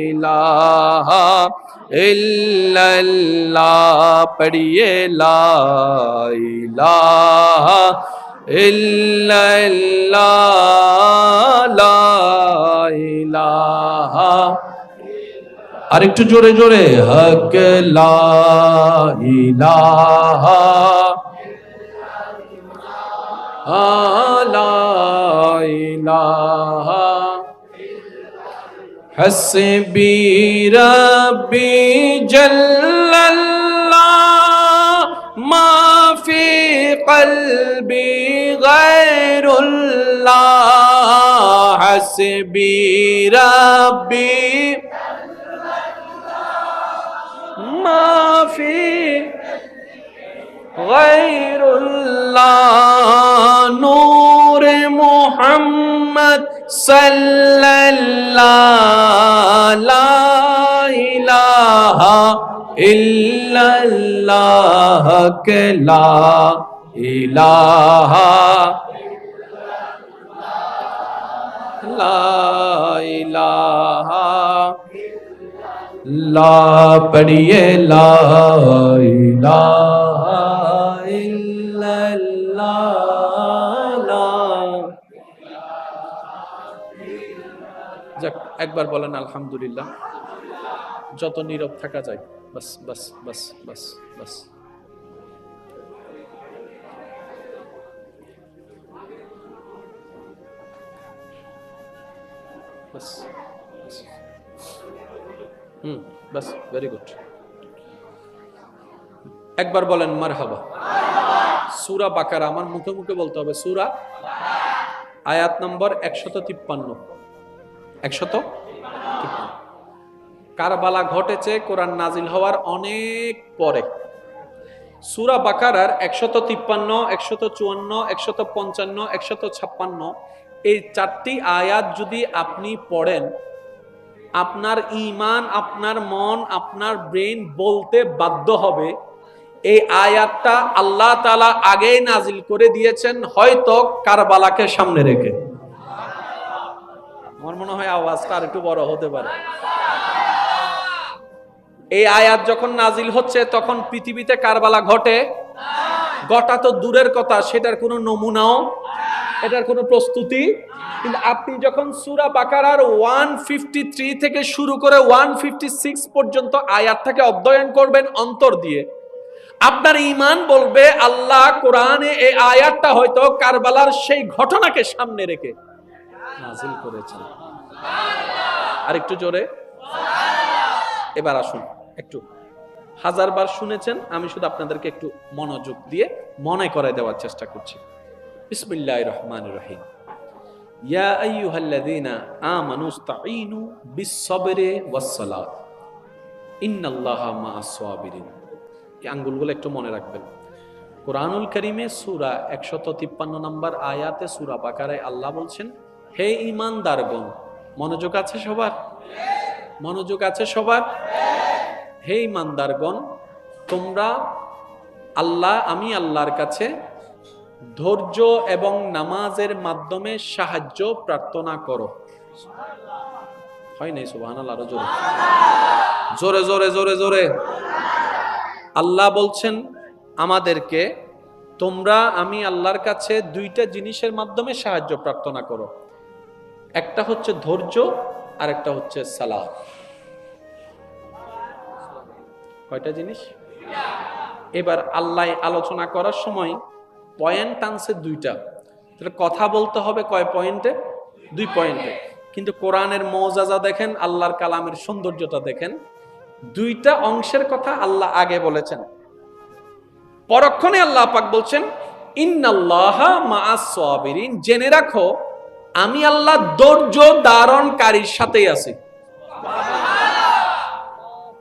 ইলাহা ইল্লাল্লাহ, পড়িয়ে লা ইলাহা ইল্লাল্লাহ, লা ইলাহা, আর একটু জোরে জোরে, হক লা ইলাহা লা ইলাহা, হাসবি রাব্বি জাল্লাল্লাহ, মা ফি কলবি গায়রুল্লাহ, হাসবি রাব্বি মা ফি গায়রুল্লাহ, নূর মুহাম্মদ সাল্লাল্লাহ, লা ইলাহা ইল্লাল্লাহ, লা ইলাহা লা ইলাহা, লা পড়িয়ে লা ইলাহা ইল্লাল্লাহ, একবার বলেন আলহামদুলিল্লাহ। যত নীরব থাকা যায়, বাস বাস বাস বাস বাস। বাস বাস, ভেরি গুড। একবার বলেন মারহাবা। সূরা বাকারা, আমার মুখে মুখে বলতে হবে, সূরা আয়াত নম্বর 153। 153। কারবালা ঘটেছে কোরআন নাজিল হওয়ার অনেক পরে। সূরা বাকারার 153, 154, 155, 156 এই 4টি আয়াত যদি আপনি পড়েন, আপনার ঈমান, আপনার মন, আপনার ব্রেন বলতে বাধ্য হবে এই আয়াতটা আল্লাহ তাআলা আগেই নাজিল করে দিয়েছেন, হয়তো কারবালাকে সামনে রেখে। আমার মনে হয় আওয়াজটা আর একটু বড় হতে পারে। এই আয়াত যখন নাজিল হচ্ছে তখন পৃথিবীতে কারবালা ঘটা তো দূরের কথা, সেটার কোনো নমুনাও, এটার কোনো প্রস্তুতি। কিন্তু আপনি যখন সূরা বাকারার 153 থেকে শুরু করে 156 পর্যন্ত আয়াতটাকে অধ্যয়ন করবেন অন্তর দিয়ে, আপনার ঈমান বলবে আল্লাহ কোরআনে এই আয়াতটা হয়তো কারবালার সেই ঘটনাকে সামনে রেখে নাজিল করেছেন। আর একটু জোরে। এবার আসুন, একটু 1000 বার শুনেছেন, আমি শুধু আপনাদেরকে একটু মনোযোগ দিয়ে মনে করে দেওয়ার চেষ্টা করছি। বিসমিল্লাহির রহমানির রহিম। ইয়া আইয়ুহাল্লাযীনা আমানুস্তাঈনু বিস-সাবরি ওয়াস-সালাত ইন্নাল্লাহা মা'আস সাবিরিন। এই আঙ্গুলগুলো একটু মনে রাখবেন। কোরআনুল কারীমে সূরা 153 নম্বর আয়াতে সূরা বাকারায় আল্লাহ বলছেন, হে ঈমানদারগণ, মনোযোগ আছে সবার? মনোযোগ আছে সবার? হে ঈমানদারগণ, তোমরা আমি আল্লাহর কাছে ধৈর্য এবং নামাজের মাধ্যমে সাহায্য প্রার্থনা করো। হয় নাই? সুবহানাল্লাহ। আরো জোরে জোরে জোরে জোরে জোরে। আল্লাহ বলছেন আমাদেরকে, আমি আল্লাহর কাছে 2টা জিনিসের মাধ্যমে সাহায্য প্রার্থনা করো। একটা হচ্ছে ধৈর্য, আর একটা হচ্ছে সালাত। কয়টা জিনিস? এবার আল্লাহ আলোচনা করার সময় পয়েন্ট আনছে 2টা। তাহলে কথা বলতে হবে কয় পয়েন্টে? 2 পয়েন্টে। কিন্তু কোরআনের মুআজিজা দেখেন, আল্লাহর কালামের সৌন্দর্যটা দেখেন। 2টা অংশের কথা আল্লাহ আগে বলেছেন, পরক্ষণে আল্লাহ পাক বলছেন ইন্নাল্লাহা মা'আস সাবিরিন। জেনে রাখো আমি আল্লাহ ধৈর্য ধারণকারীর সাথেই আছি।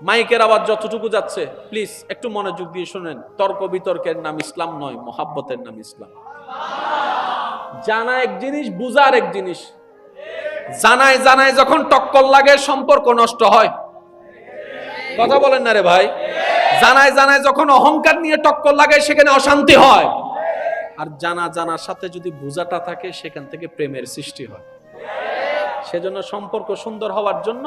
মাইকের আওয়াজ যতটুকু যাচ্ছে প্লিজ একটু মনোযোগ দিয়ে শুনেন। তর্ক বিতর্কের নাম ইসলাম নয়, মহাব্বতের নাম ইসলাম। জানা এক জিনিস, বুঝার এক জিনিস। জানায় জানায় যখন টক্কর লাগে সম্পর্ক নষ্ট হয়। কথা বলেন না রে ভাই? জানায় জানায় যখন অহংকার নিয়ে টক্কর লাগে সেখানে অশান্তি হয়। আর জানার সাথে যদি বুঝাটা থাকে সেখান থেকে প্রেমের সৃষ্টি হয়। সেজন্য সম্পর্ক সুন্দর হওয়ার জন্য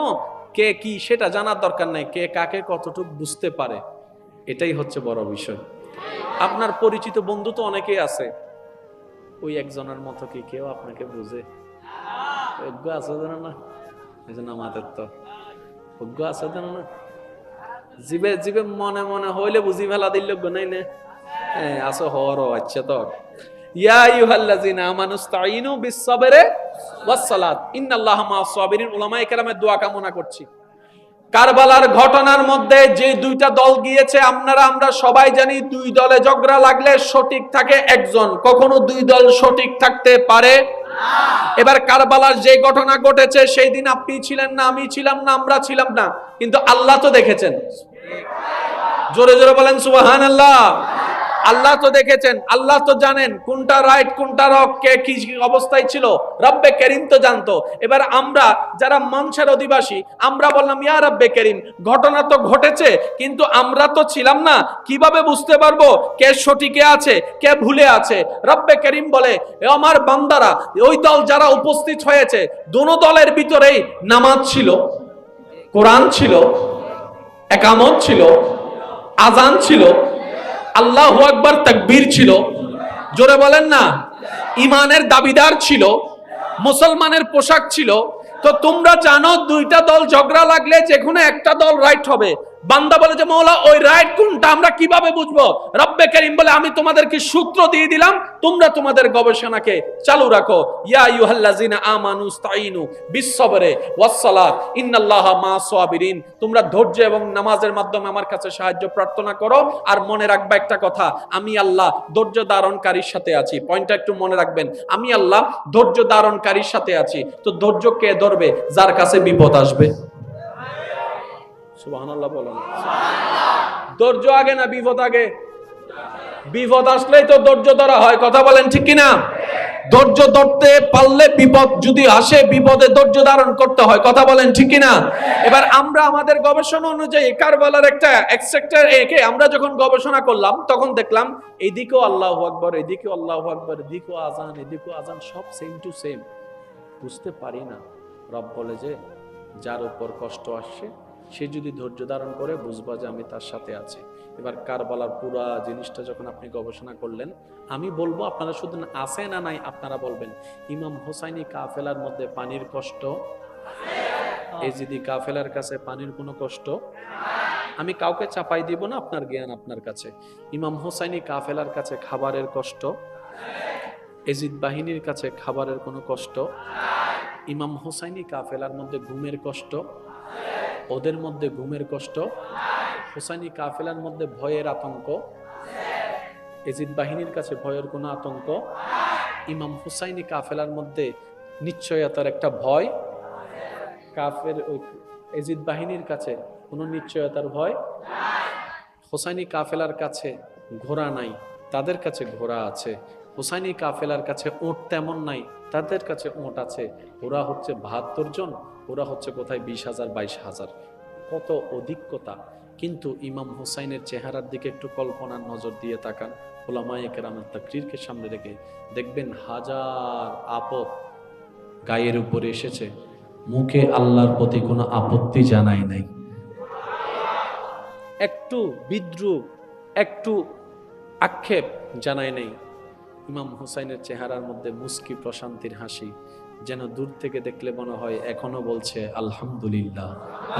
কে কি সেটা জানার দরকার নাই, কে কাকে কতটুকু বুঝতে পারে এটাই হচ্ছে বড় বিষয়। আপনার পরিচিত বন্ধু তো অনেকেই আছে, ওই একজনের মতো কি কেউ আপনাকে বুঝে? অজ্ঞ আছে জানো না? এই জন্য আমাদের তো অজ্ঞ আছে জানো না? জীবে জীবে মনে মনে হইলে বুঝি ফেলা দিল নাই না? হ্যাঁ আসো হরো। আচ্ছা তো ইয়া আইয়ুহাল্লাযীনা আমানুস্তাঈনু বিস-সাবরি ওয়াস-সালাত ইন্নাল্লাহা মা'আস সাবিরিন। উলামায়ে কেরামের দোয়া কামনা করছি। কারবালার ঘটনার মধ্যে যে 2টা দল গিয়েছে, আমরা সবাই জানি 2 দলে ঝগড়া লাগলে সঠিক থাকে একজন, কখনো 2 দল সঠিক থাকতে পারে না। এবার কারবালার যে ঘটনা ঘটেছে সেই দিন আপনি ছিলেন না, আমি ছিলাম না, আমরা ছিলাম না, কিন্তু আল্লাহ তো দেখেছেন। জোরে জোরে বলেন সুবহানাল্লাহ। আল্লাহ তো দেখেছেন, আল্লাহ তো জানেন কোনটা রাইট কোনটা রং, কে কি অবস্থায় ছিল, রব্বে করিম তো জানতো। এবার আমরা যারা মঞ্চের অধিবাসী, আমরা বললাম ইয়া রব্বে করিম, ঘটনা তো ঘটেছে কিন্তু আমরা তো ছিলাম না, কিভাবে বুঝতে পারবো কে সঠিকে আছে কে ভুলে আছে? রব্বে করিম বলে, আমার বান্দারা, ওই দল যারা উপস্থিত হয়েছে দোনো দলের ভিতরেই নামাজ ছিল, কোরআন ছিল, একামত ছিল, আজান ছিল, আল্লাহু আকবার তাকবীর ছিল। জোরে বলেন না? ঈমানের দাবিদার ছিল, মুসলমানের পোশাক ছিল, তো তোমরা জানো দুইটা দল ঝগড়া লাগলে যে কোনো একটা দল রাইট হবে। বান্দা বলে যে মওলা ওই রাইট কোনটা আমরা কিভাবে বুঝবো? রব্বে কারীম বলে আমি তোমাদেরকে সূত্র দিয়ে দিলাম, তোমরা তোমাদের গবেষণাকে চালু রাখো। ইয়া আইয়ুহাল্লাযিনা আমানু ইসতাঈনু বিস-সাবরি ওয়াস-সালাত ইন্নাল্লাহা মা'আস সাবিরিন। তোমরা ধৈর্য এবং নামাজের মাধ্যমে আমার কাছে সাহায্য প্রার্থনা করো। আর মনে রাখবা একটা কথা, আমি আল্লাহ ধৈর্য ধারণকারীর সাথে আছি। পয়েন্টটা একটু মনে রাখবেন, আমি আল্লাহ ধৈর্য ধারণকারীর সাথে আছি। তো ধৈর্য কে ধরবে? যার কাছে বিপদ আসবে। সুবহানাল্লাহ বলেন। ধৈর্য আগে না বিপদ আগে? বিপদ আসলেই তো ধৈর্য ধরা হয়, কথা বলেন ঠিক কিনা? ধৈর্য ধরতে পারলে বিপদ যদি আসে, বিপদে ধৈর্য ধারণ করতে হয়, কথা বলেন ঠিক কিনা? এবার আমরা আমাদের গবেষণা অনুযায়ী কারবালার একটা এক্সট্রাক্টর একে আমরা যখন গবেষণা করলাম তখন দেখলাম এদিকেও আল্লাহু আকবার, এদিকেও আল্লাহু আকবার, এদিকেও আজান, এদিকেও আজান, সব সেম টু সেম। বুঝতে পারি না। রব বলে যে যার উপর কষ্ট আসছে সে যদি ধৈর্য ধারণ করে বুঝবা যে আমি তার সাথে আছি। এবার কারবালার পুরা জিনিসটা যখন আপনি গবেষণা করলেন, আমি বলবো আপনারা শুধু আছে না নাই আপনারা বলবেন। ইমাম হোসাইনি কাফেলার মধ্যে পানির কষ্ট, এজিদি কাফেলার কাছে পানির কোনো কষ্ট, আমি কাউকে চাপাই দিব না, আপনার জ্ঞান আপনার কাছে। ইমাম হোসাইনি কাফেলার কাছে খাবারের কষ্ট, এজিদ বাহিনীর কাছে খাবারের কোনো কষ্ট, ইমাম হোসাইনি কাফেলার মধ্যে ঘুমের কষ্ট, ওদের মধ্যে ঘুমের কষ্ট, হোসাইনি কাফেলার মধ্যে ভয়ের আতঙ্ক, এজিদ বাহিনীর কাছে ভয়ের কোনো আতঙ্ক, ইমাম হোসাইনি কাফেলার মধ্যে নিশ্চয়তার একটা ভয়, কাফের এজিদ বাহিনীর কাছে কোনো নিশ্চয়তার ভয়, হোসাইনি কাফেলার কাছে ঘোড়া নাই, তাদের কাছে ঘোড়া আছে, হোসাইনি কাফেলার কাছে ওট তেমন নাই, তাদের কাছে ওট আছে। ওরা হচ্ছে ৭২ জন, ওরা হচ্ছে কোথায় ২০,০০০ ২২,০০০, কত অধিকতা। কিন্তু ইমাম হোসাইনের চেহারার দিকে একটু কল্পনার নজর দিয়ে তাকান, উলামায়ে কেরামের তাকরীরকে সামনে রেখে দেখবেন হাজার আপদ গায়ের উপরে এসেছে, মুখে আল্লাহর প্রতি কোনো আপত্তি জানায় নাই, একটু বিদ্রুপ, একটু আক্ষেপ জানায় নাই। ইমাম হোসাইনের চেহারার মধ্যে মুস্কি, প্রশান্তির হাসি, যেন দূর থেকে দেখলে মনে হয় এখনো বলছে আলহামদুলিল্লাহ,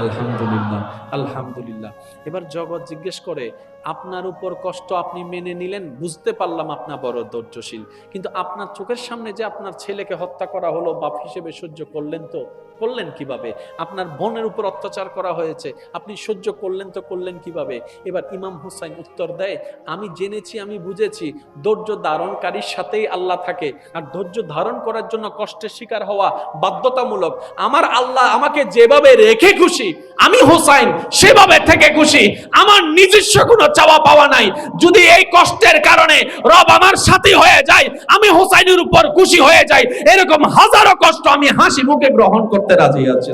আলহামদুলিল্লাহ, আলহামদুলিল্লাহ। এবার জগৎ জিজ্ঞেস করে আপনার উপর কষ্ট আপনি মেনে নিলেন, বুঝতে পারলাম আপনার বড় ধৈর্যশীল, কিন্তু আপনার চোখের সামনে যে আপনার ছেলেকে হত্যা করা হলো, বাপ হিসেবে সহ্য করলেন তো করলেন কিভাবে? আপনার বোনের উপর অত্যাচার করা হয়েছে, আপনি সহ্য করলেন তো করলেন কিভাবে? এবার ইমাম হুসাইন উত্তর দেয়, আমি জেনেছি, আমি বুঝেছি ধৈর্য ধারণকারীর সাথেই আল্লাহ থাকে, আর ধৈর্য ধারণ করার জন্য কষ্টের শিকার হওয়া বাধ্যতামূলক। আমার আল্লাহ আমাকে যেভাবে রেখে খুশি, আমি হুসাইন সেভাবে থেকে খুশি, আমার নিজস্ব কোনো চাওয়া পাওয়া নাই। যদি এই কষ্টের কারণে রব আমার সাথী হয়ে যায়, আমি হুসাইনের উপর খুশি হয়ে যাই, এরকম হাজারো কষ্ট আমি হাসি মুখে গ্রহণ করতে রাজি আছি।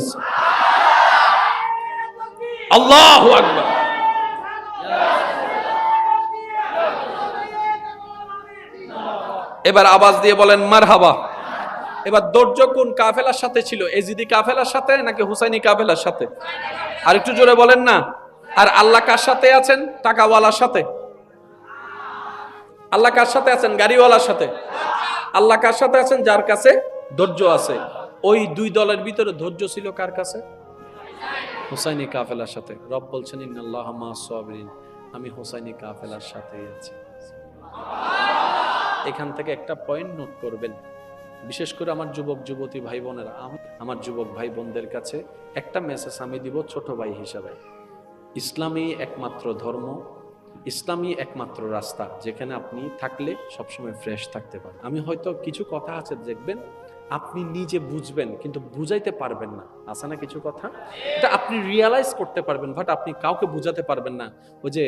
আল্লাহু আকবার। এবার আওয়াজ দিয়ে বলেন মারহাবা। এবার ধৈর্য কোন কাফেলার সাথে ছিল? এজিদি কাফেলার সাথে নাকি হুসাইনি কাফেলার সাথে? আর একটু জোরে বলেন না। আর আল্লাহ কার সাথে আছেন? টাকাওয়ালার সাথে। আল্লাহ কার সাথে আছেন? গাড়িওয়ালার সাথে। আল্লাহ কার সাথে আছেন? যার কাছে ধৈর্য আছে। ওই দুই দলের ভিতরে ধৈর্য ছিল কার কাছে? হুসাইনি কাফেলার সাথে। রব বলছেন ইন্নাল্লাহা মা'আস সাবিরিন, আমি হুসাইনি কাফেলার সাথে আছি। এখান থেকে একটা পয়েন্ট নোট করবেন, বিশেষ করে আমার যুবক যুবতী ভাই বোনেরা, আমার যুবক ভাই বোনদের কাছে একটা মেসেজ আমি দিব ছোট ভাই হিসাবে। ইসলামই একমাত্র ধর্ম, ইসলামই একমাত্র রাস্তা যেখানে আপনি থাকলে সবসময় ফ্রেশ থাকতে পারেন। আমি হয়তো কিছু কথা আছে দেখবেন আপনি নিজে বুঝবেন কিন্তু বুঝাইতে পারবেন না, আছে না কিছু কথা, এটা আপনি রিয়ালাইজ করতে পারবেন বাট আপনি কাউকে বুঝাতে পারবেন না। ওই যে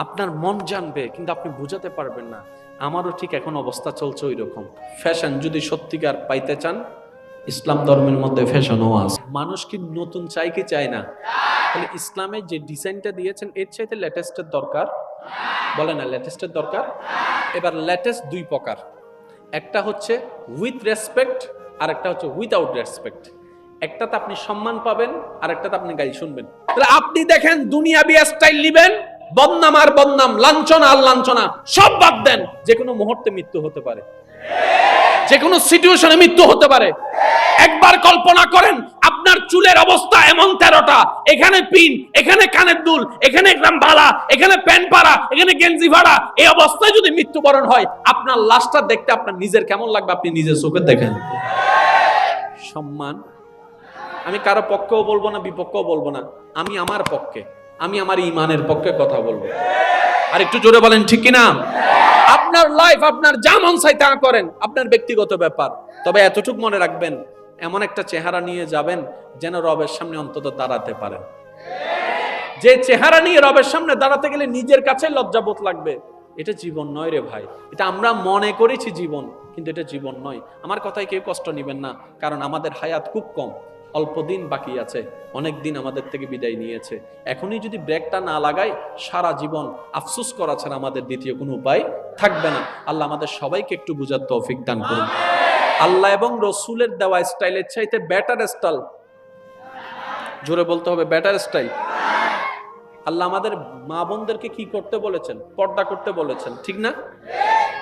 আপনার মন জানবে কিন্তু আপনি বুঝাতে পারবেন না। আমারও ঠিক এখন অবস্থা চলছে ওই রকম। ফ্যাশন যদি সত্যিকার পাইতে চান, ইসলাম ধর্মের মধ্যে ফ্যাশনও আছে। মানুষ কি নতুন চাই কি চায় না? তাহলে ইসলামের যে ডিজাইনটা দিয়েছেন এর চাইতে লেটেস্টের দরকার? বলে না লেটেস্টের দরকার। এবার লেটেস্ট দুই প্রকার, একটা হচ্ছে উইথ রেসপেক্ট আর একটা হচ্ছে উইদাউট রেসপেক্ট। একটাতে আপনি সম্মান পাবেন আর একটাতে আপনি গালি শুনবেন। তাহলে আপনি দেখেন দুনিয়াবি স্টাইল নেবেন, বদনাম আর বদনাম, লাঞ্ছনা আর লাঞ্ছনা সব বাদ দেন, যে কোনো মুহূর্তে মৃত্যু হতে পারে, যে কোনো সিচুয়েশনে মৃত্যু হতে পারে। একবার কল্পনা করেন আপনার চুলের অবস্থা এমন 13টা, এখানে পিন, এখানে কানের দুল, এখানে একদম বালা, এখানে প্যান্ট পাড়া, এখানে গেঞ্জি ভাড়া, এই অবস্থায় যদি মৃত্যুবরণ হয়, আপনার লাশটা দেখতে আপনার নিজের কেমন লাগবে আপনি নিজের চোখে দেখেন। সম্মান, আমি কারো পক্ষেও বলবো না, বিপক্ষেও বলবো না, আমি আমার পক্ষে, আমি আমার ইমানের পক্ষে কথা বলবো। আর একটু জোরে বলেন ঠিক কিনা? আপনার লাইফ আপনার যা মন চায় তা করেন, আপনার ব্যক্তিগত ব্যাপার। তবে এতটুকু মনে রাখবেন, এমন একটা চেহারা নিয়ে যাবেন যেন রবের সামনে অন্তত দাঁড়াতে পারেন। যে চেহারা নিয়ে রবের সামনে দাঁড়াতে গেলে নিজের কাছে লজ্জাবোধ লাগবে, এটা জীবন নয় রে ভাই। এটা আমরা মনে করেছি জীবন, কিন্তু এটা জীবন নয়। আমার কথায় কেউ কষ্ট নেবেন না, কারণ আমাদের হায়াত খুব কম, অল্প দিন বাকি আছে, অনেক দিন আমাদের থেকে বিদায় নিয়েছে। এখনই যদি ব্রেকটা না লাগাই, সারা জীবন আফসোস করা ছাড়া আমাদের দ্বিতীয় কোনো উপায় থাকবে না। আল্লাহ আমাদের সবাইকে একটু বুঝার তৌফিক দান করুন। আল্লাহ এবং রসুলের দেওয়া স্টাইলের চাইতে বেটার স্টাইল, জোরে বলতে হবে, বেটার স্টাইল। আল্লাহ আমাদের মা বোনদেরকে কি করতে বলেছেন? পর্দা করতে বলেছেন, ঠিক না?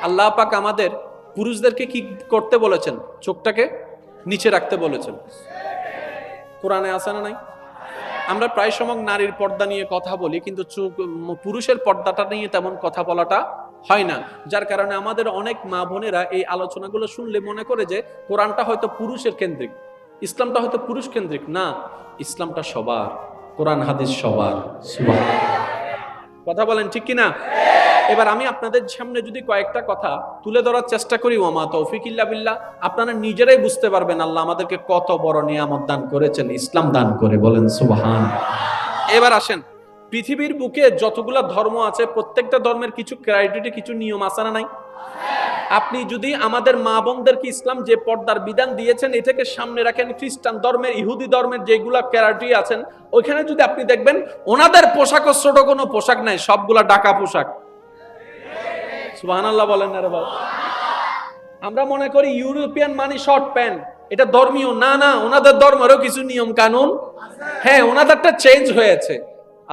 আল্লাহ পাক আমাদের পুরুষদেরকে কি করতে বলেছেন? চোখটাকে নিচে রাখতে বলেছেন। কোরআনে আছে না নাই? আমরা প্রায় সময় নারীর পর্দা নিয়ে কথা বলি, কিন্তু পুরুষের পর্দাটা নিয়ে তেমন কথা বলাটা হয় না। যার কারণে আমাদের অনেক মা বোনেরা এই আলোচনাগুলো শুনলে মনে করে যে কোরআনটা হয়তো পুরুষের কেন্দ্রিক, ইসলামটা হয়তো পুরুষ কেন্দ্রিক। না, ইসলামটা সবার, কোরআন হাদিস সবার। কথা বলেন ঠিক কিনা? এবার আমি আপনাদের সামনে যদি কয়েকটা কথা তুলে ধরার চেষ্টা করি, ওয়ামা তৌফিক ইল্লা বিল্লাহ, আপনারা নিজেরাই বুঝতে পারবেন আল্লাহ আমাদেরকে কত বড় নিয়ামত দান করেছেন, ইসলাম দান করে। বলেন সুবহান। এবার আসেন, পৃথিবীর বুকে যতগুলা ধর্ম আছে, প্রত্যেকটা ধর্মের কিছু ক্রাইটেরিয়া, কিছু নিয়ম আছে না নাই? আপনি যদি আমাদের মা বোনদেরকে ইসলাম যে পর্দার বিধান দিয়েছেন এটাকে সামনে রাখেন, খ্রিস্টান ধর্মের, ইহুদি ধর্মের যেগুলা ক্রাইটেরিয়া আছেন, ওইখানে যদি আপনি দেখবেন ওনাদের পোশাকও ছোট কোনো পোশাক নাই, সবগুলা ঢাকা পোশাক। সুবহানাল্লাহ বলেন না রে বাবা? আমরা মনে করি ইউরোপিয়ান মানে শর্ট প্যান্ট, এটা ধর্মীয়। না না, ওনাদের ধর্মেরও কিছু নিয়ম কানুন, হ্যাঁ ওনাদেরটা চেঞ্জ হয়েছে,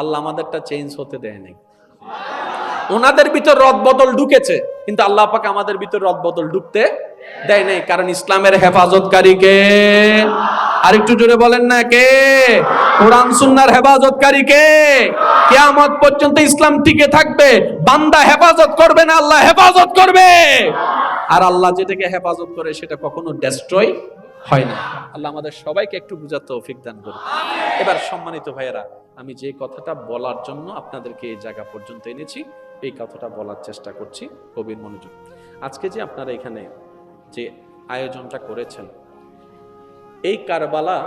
আল্লাহ আমাদেরটা চেঞ্জ হতে দেয় নাই। ওনাদের ভিতর রদ বদল ঢুকেছে, কিন্তু আল্লাহ পাক আমাদের ভিতর রদ বদল ঢুকতে দেয় নাই, কারণ ইসলামের হেফাজতকারী কে? আরেকটু জোরে বলেন না, কে? কোরআন সুন্নাহর হেফাজতকারী কে? কিয়ামত পর্যন্ত ইসলাম টিকে থাকবে। বান্দা হেফাজত করবে না, আল্লাহ হেফাজত করবে। আর আল্লাহ যেটাকে হেফাজত করে সেটা কখনো ডেস্ট্রয় হয় না। আল্লাহ আমাদের সবাইকে একটু বুঝার তৌফিক দান করুন। এবার সম্মানিত ভাইয়েরা, আমি যে কথাটা বলার জন্য আপনাদেরকে এই জায়গা পর্যন্ত এনেছি, এই কথাটা বলার চেষ্টা করছি, গভীর মনোযোগ। আজকে যে আপনারা এখানে যে আয়োজনটা করেছেন, এই কারবালা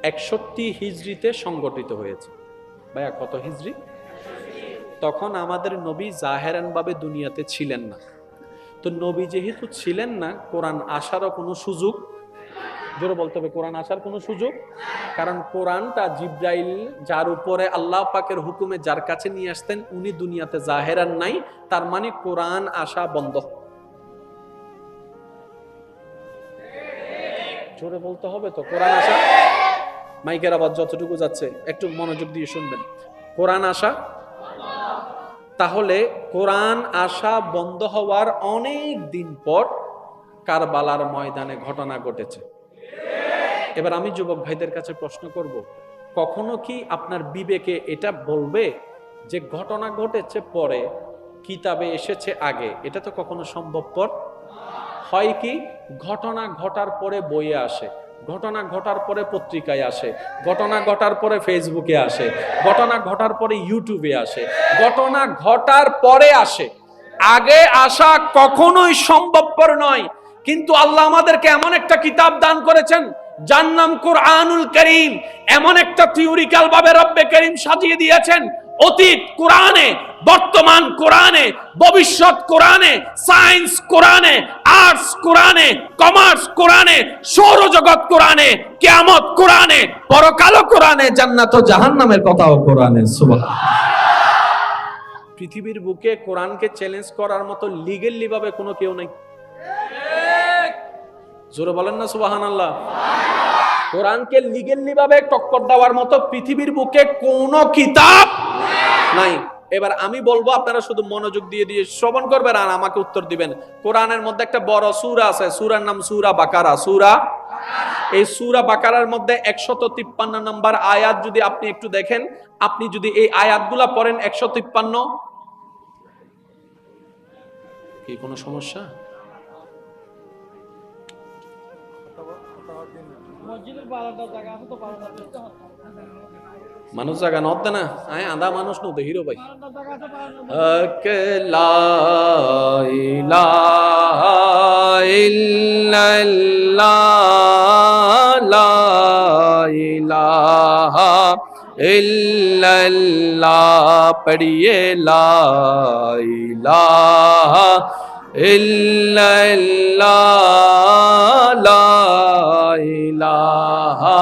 61 হিজরিতে সংগঠিত হয়েছে। ভাইয়া কত হিজরি? তখন আমাদের নবী জাহেরান ভাবে দুনিয়াতে ছিলেন না। তো নবী যেহেতু ছিলেন না, কোরআন আসারও কোনো সুযোগ, জোরে বলতে হবে, কোরআন আসার কোনো সুযোগ, কারণ কোরআনটা জিব্রাইল যার উপরে আল্লাহ পাকের হুকুমে যার কাছে নিয়ে আসতেন, উনি দুনিয়াতে জাহেরান নাই, তার মানে কোরআন আসা বন্ধ। জোরে বলতে হবে তো, কোরআন আসা, মাইকের আওয়াজ যতটুকু যাচ্ছে একটু মনোযোগ দিয়ে শুনবেন, কোরআন আসা। তাহলে কোরআন আসা বন্ধ হওয়ার অনেক দিন পর কারবালার ময়দানে ঘটনা ঘটেছে। এবার আমি যুবক ভাইদের কাছে প্রশ্ন করব, কখনো কি আপনার বিবেকে এটা বলবে যে ঘটনা ঘটেছে পরে, কিতাবে এসেছে আগে? এটা তো কখনো সম্ভবপর হয়। কি ঘটনা ঘটার পরে বইয়ে আসে, ঘটনা ঘটার পরে পত্রিকায় আসে, ঘটনা ঘটার পরে ফেসবুকে আসে, ঘটনা ঘটার পরে ইউটিউবে আসে, ঘটনা ঘটার পরে আসে, আগে আসা কখনোই সম্ভবপর নয়। কিন্তু আল্লাহ আমাদেরকে এমন একটা কিতাব দান করেছেন যার নাম কুরআনুল কারীম। এমন একটা থিওরিক্যাল ভাবে রব্বে কারীম সাজিয়ে দিয়েছেন, অতীত কোরআনে, বর্তমান কোরআনে, ভবিষ্যৎ কোরআনে, সায়েন্স কোরআনে, আর্টস কোরআনে, কমার্স কোরআনে, সৌরজগৎ কোরআনে, কিয়ামত কোরআনে, পরকাল কোরআনে, জান্নাত ও জাহান্নামের কথাও কোরআনে। সুবহানাল্লাহ। পৃথিবীর বুকে কোরআনকে চ্যালেঞ্জ করার মতো লিগ্যালি ভাবে কোনো কেউ নাই। জোরে বলেন না সুবহানাল্লাহ। কোরআনকে লিগ্যালি ভাবে টক্কর দেওয়ার মতো পৃথিবীর বুকে কোনো কিতাব নাই। এবার আমি বলবো, আপনারা শুধু মনোযোগ দিয়ে দিয়ে শ্রবণ করবেন আর আমাকে উত্তর দিবেন। কোরআনের মধ্যে একটা বড় সূরা আছে, সূরার নাম সূরা বাকারা। সূরা এই সূরা বাকারার মধ্যে 153 নম্বর আয়াত যদি আপনি একটু দেখেন, আপনি যদি এই আয়াতগুলা পড়েন 153, কি কোনো সমস্যা? মানুষ জায়গা নদ না, আধা মানুষ নদে হিরো ভাই। লা ইলাহা ইল্লাল্লাহ, লা ইলাহা ইল্লাল্লাহ, পড়িয়ে লা ইলাহা ইল্লাল্লাহ, লা ইলাহা,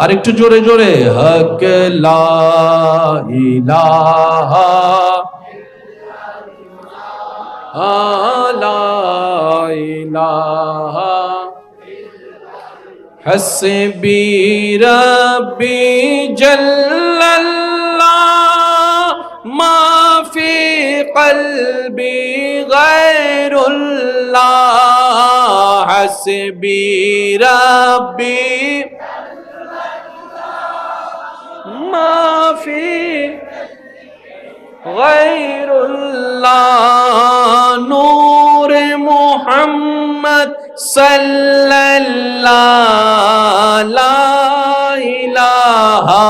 আরেকটু জোরে জোরে, হক লা ইলাহা লা ইলাহা, হাসবি রাব্বি জাল্লাল্লাহ, মা ফি কলবি গায়রুল্লাহ, হাসবি রাব্বি মা ফি গায়রুল্লাহ, নূর মুহাম্মদ সাল্লাল্লাহ, লা ইলাহা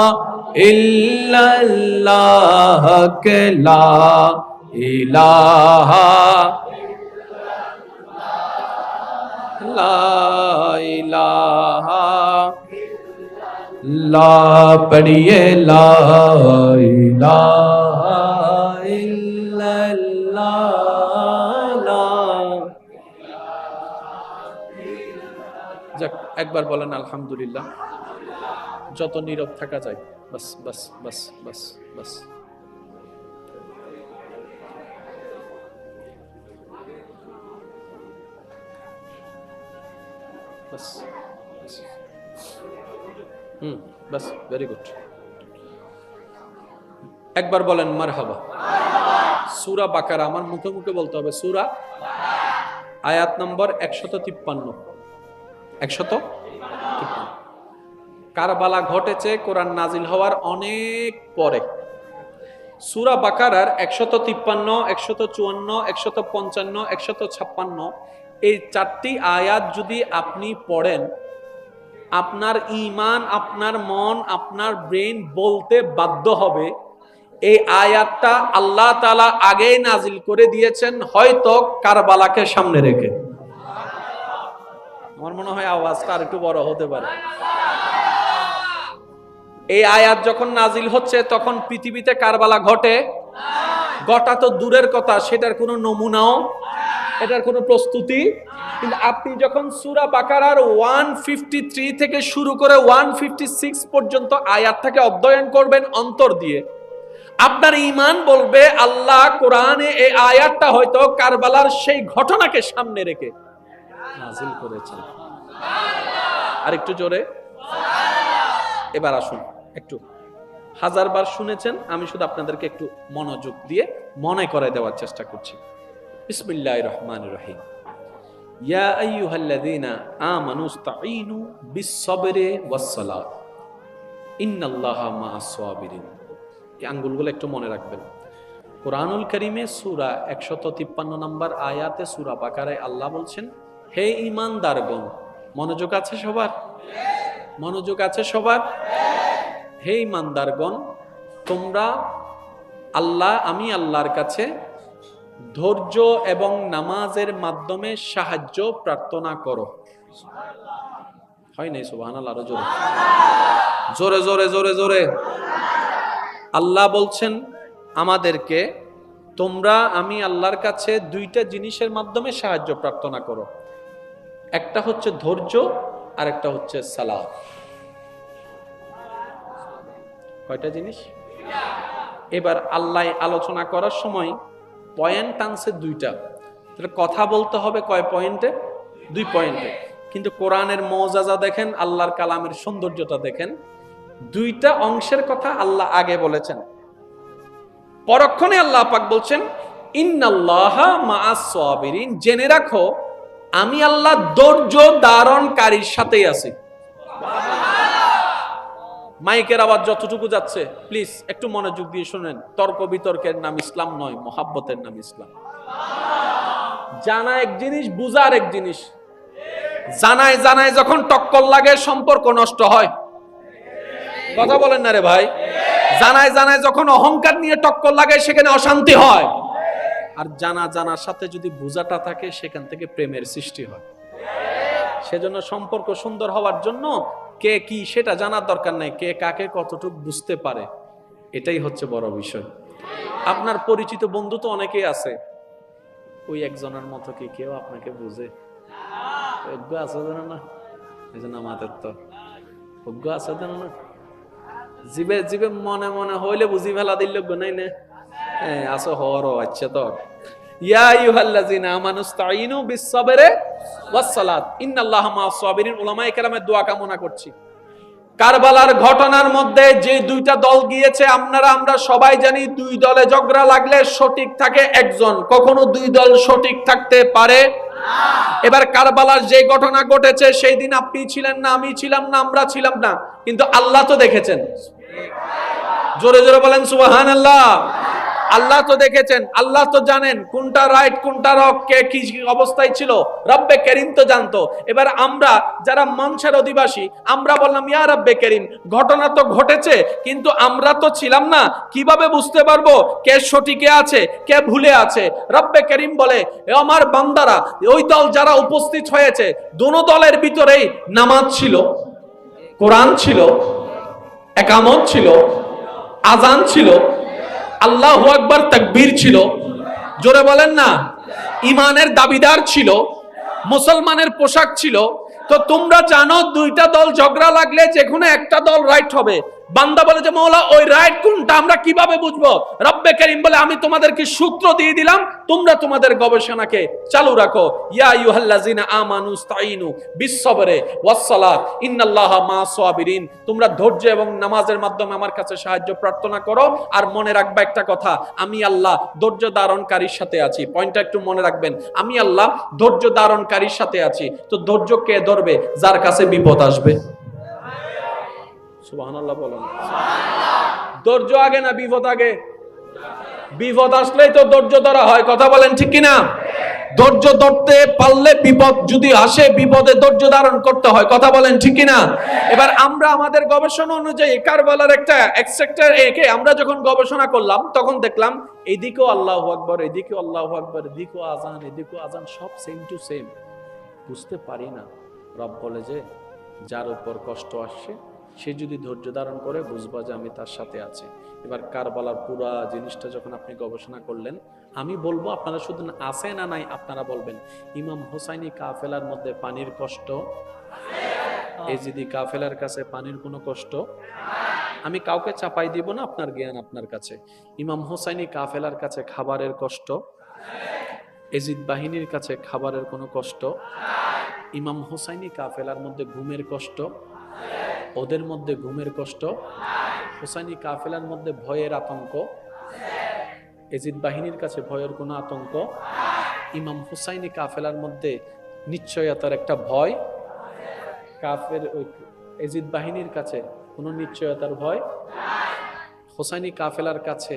ইল্লাল্লাহ, লা ইলাহা লা ইলাহা, লা পড়িয়ে লা ইলাহা ইল্লাল্লাহ। যাক, একবার বলেন আলহামদুলিল্লাহ। যত নীরব থাকা যায়, বাস বাস বাস বাস বাস। বাস বাস, ভেরি গুড। একবার বলেন মারহাবা। সূরা বাকারা, আমার মুখে মুখে বলতে হবে, সূরা আয়াত নম্বর 153। 153। কারবালা ঘটেছে কোরআন নাজিল হওয়ার অনেক পরে। সূরা বাকারার 153, 154, 155, 156 এই 4টি আয়াত যদি আপনি পড়েন, আপনার ঈমান, আপনার মন, আপনার ব্রেন বলতে বাধ্য হবে এই আয়াতটা আল্লাহ তাআলা আগেই নাজিল করে দিয়েছেন, হয়তো কারবালাকে সামনে রেখে। আমার মনে হয় আওয়াজটা আর একটু বড় হতে পারে। এই আয়াত যখন নাজিল হচ্ছে তখন পৃথিবীতে কারবালা ঘটা তো দূরের কথা, সেটার কোনো নমুনাও, এটার কোনো প্রস্তুতি। কিন্তু আপনি যখন সূরা বাকারার 153 থেকে শুরু করে 156 পর্যন্ত আয়াতটাকে অধ্যয়ন করবেন অন্তর দিয়ে, আপনার ঈমান বলবে আল্লাহ কোরআনে এই আয়াতটা হয়তো কারবালার সেই ঘটনাকে সামনে রেখে নাজিল করেছেন। আর একটু জোরে। এবার আসুন, একটু হাজারবার শুনেছেন, আমি শুধু আপনাদেরকে একটু মনোযোগ দিয়ে মনে করায় দেওয়ার চেষ্টা করছি। বিসমিল্লাহির রহমানির রহিম। ইয়া আইয়ুহাল্লাযীনা আমানু ইসতাঈনু বিস-সাবরি ওয়াস-সালাত ইন্নাল্লাহা মা'আস সাবিরিন। এই আঙ্গুলগুলো একটু মনে রাখবেন। কোরআনুল কারীমে সূরা 153 নম্বর আয়াতে সূরা বাকারায় আল্লাহ বলছেন, হে ঈমানদারগণ, মনোযোগ আছে সবার? মনোযোগ আছে সবার? হে ঈমানদারগণ, তোমরা আমি আল্লাহর কাছে ধৈর্য এবং নামাজের মাধ্যমে সাহায্য প্রার্থনা করো। হয় নাই? সুবহানাল্লাহ। আরো জোরে জোরে জোরে জোরে জোরে। আল্লাহ বলছেন আমাদেরকে, আমি আল্লাহর কাছে দুইটা জিনিসের মাধ্যমে সাহায্য প্রার্থনা করো। একটা হচ্ছে ধৈর্য, আর একটা হচ্ছে সালাত। কয়টা জিনিস? এবার আল্লাহ আলোচনা করার সময় পয়েন্ট আনছে দুইটা। কথা বলতে হবে কয় পয়েন্টে? 2 পয়েন্টে। কিন্তু কোরআনের মওজাজা দেখেন, আল্লাহর কালামের সৌন্দর্যটা দেখেন। 2টা অংশের কথা আল্লাহ আগে বলেছেন, পরক্ষণে আল্লাহ পাক বলছেন ইন্নাল্লাহা মা'আস সাবিরিন। জেনে রাখো আমি আল্লাহ ধৈর্য ধারণকারীর সাথেই আছি। মাইকের আওয়াজ যতটুকু যাচ্ছে প্লিজ একটু মনোযোগ দিয়ে শুনেন। তর্ক বিতর্কের নাম ইসলাম নয়, মহাব্বতের নাম ইসলাম। জানা এক জিনিস, বুঝা আর এক জিনিস। জানায় জানায় যখন টক্কর লাগে সম্পর্ক নষ্ট হয়। কথা বলেন না রে ভাই। জানায় জানায় যখন অহংকার নিয়ে টক্কর লাগে সেখানে অশান্তি হয়। আর জানা জানার সাথে যদি বুঝাটা থাকে সেখান থেকে প্রেমের সৃষ্টি হয়। সেজন্য সম্পর্ক সুন্দর হওয়ার জন্য কে কি সেটা জানার দরকার নাই, কে কাকে কতটুকু বুঝতে পারে এটাই হচ্ছে বড় বিষয়। আপনার পরিচিত বন্ধু তো অনেকেই আছে, ওই একজনের মতো কি কেউ আপনাকে বুঝে? অজ্ঞ আছে জানো না, এই জন্য আমাদের তো অজ্ঞ আছে জানো না, জীবে জীবে মনে মনে হইলে বুঝি ফেলা দিল নাই না। হ্যাঁ আসো হর আচ্ছা তো ইয়া আইয়ুহাল্লাযিনা আমানুস্তাঈনু বিস-সাবরি ওয়াস-সালাত ইন্নাল্লাহা মা'আস-সাবিরিন। উলামায়ে কেরামের দোয়া কামনা করছি। কারবালার ঘটনার মধ্যে যে দুইটা দল গিয়েছে, আমরা সবাই জানি দুই দলে ঝগড়া লাগলে সঠিক থাকে একজন, কখনো দুই দল সঠিক থাকতে পারে না। এবার কারবালার যে ঘটনা ঘটেছে সেই দিন আপনি ছিলেন না, আমি ছিলাম না, আমরা ছিলাম না, কিন্তু আল্লাহ তো দেখেছেন। জোরে জোরে বলেন সুবহানাল্লাহ। আল্লাহ তো দেখেছেন, আল্লাহ তো জানেন কোনটা রাইট কোনটা রং, কে কি অবস্থায় ছিল, রব্বে করিম তো জানতো। এবার আমরা যারা মঞ্চের অধিবাসী আমরা বললাম ইয়া রব্বে করিম, ঘটনা তো ঘটেছে কিন্তু আমরা তো ছিলাম না, কিভাবে বুঝতে পারবো কে সঠিকে আছে কে ভুলে আছে? রব্বে করিম বলে এ আমার বান্দারা, ওই দল যারা উপস্থিত হয়েছে দোনো দলের ভিতরেই নামাজ ছিল, কোরআন ছিল, একামত ছিল, আজান ছিল, আল্লাহু আকবার তাকবীর ছিল, জোরে বলেন না, ইমানের দাবিদার ছিল, মুসলমানের পোশাক ছিল। তো তোমরা জানো দুইটা দল ঝগড়া লাগলে যেকোনো একটা দল রাইট হবে। বান্দা বলে যে মওলা ওই রাইট কোনটা আমরা কিভাবে বুঝবো? রব্বে করিম বলে আমি তোমাদেরকে সূত্র দিয়ে দিলাম, তোমরা তোমাদের গবেষণাকে চালু রাখো। ইয়া আইয়ুহাল্লাযিনা আমানুস্তাঈনু বিস-সাবরি ওয়াস-সালাত ইন্নাল্লাহা মা'আস-সাবিরিন। তোমরা ধৈর্য এবং নামাজের মাধ্যমে আমার কাছে সাহায্য প্রার্থনা করো। আর মনে রাখবা একটা কথা, আমি আল্লাহ ধৈর্য ধারণকারীর সাথে আছি। পয়েন্টটা একটু মনে রাখবেন, আমি আল্লাহ ধৈর্য ধারণকারীর সাথে আছি। তো ধৈর্য কে ধরবে? যার কাছে বিপদ আসবে। সুবহানাল্লাহ বলেন। ধৈর্য আগে না বিপদ আগে? বিপদ আসলেই তো ধৈর্য ধরা হয়। কথা বলেন ঠিক কিনা? ধৈর্য ধরতে পারলে বিপদ যদি আসে, বিপদে ধৈর্য ধারণ করতে হয়। কথা বলেন ঠিক কিনা? এবার আমরা আমাদের গবেষণা অনুযায়ী কারবালার একটা সেক্টর একে আমরা যখন গবেষণা করলাম তখন দেখলাম এদিকেও আল্লাহু আকবার, এদিকেও আল্লাহু আকবার, এদিকেও আজান, এদিকেও আজান, সব সেম টু সেম। বুঝতে পারি না। রব বলে যে যার উপর কষ্ট আসছে সে যদি ধৈর্য ধারণ করে বুঝবা যে আমি তার সাথে আছি। এবার কারবালার পুরা জিনিসটা যখন আপনি গবেষণা করলেন, আমি বলবো আপনারা শুধু আছে না নাই আপনারা বলবেন। ইমাম হুসাইনি কাফেলার মধ্যে পানির কষ্ট, এজিদি কাফেলার কাছে পানির কোনো কষ্ট, আমি কাউকে চাপাই দিব না, আপনার জ্ঞান আপনার কাছে। ইমাম হুসাইনি কাফেলার কাছে খাবারের কষ্ট, এজিদ বাহিনীর কাছে খাবারের কোনো কষ্ট, ইমাম হুসাইনি কাফেলার মধ্যে ঘুমের কষ্ট, ওদের মধ্যে ঘুমের কষ্ট, হুসাইনি কাফেলার মধ্যে ভয়ের আতঙ্ক, এজিদ বাহিনীর কাছে ভয়ের কোনো আতঙ্ক, ইমাম হুসাইনি কাফেলার মধ্যে নিশ্চয়তার একটা ভয়, কাফের ওই এজিদ বাহিনীর কাছে কোনো নিশ্চয়তার ভয়। হুসাইনি কাফেলার কাছে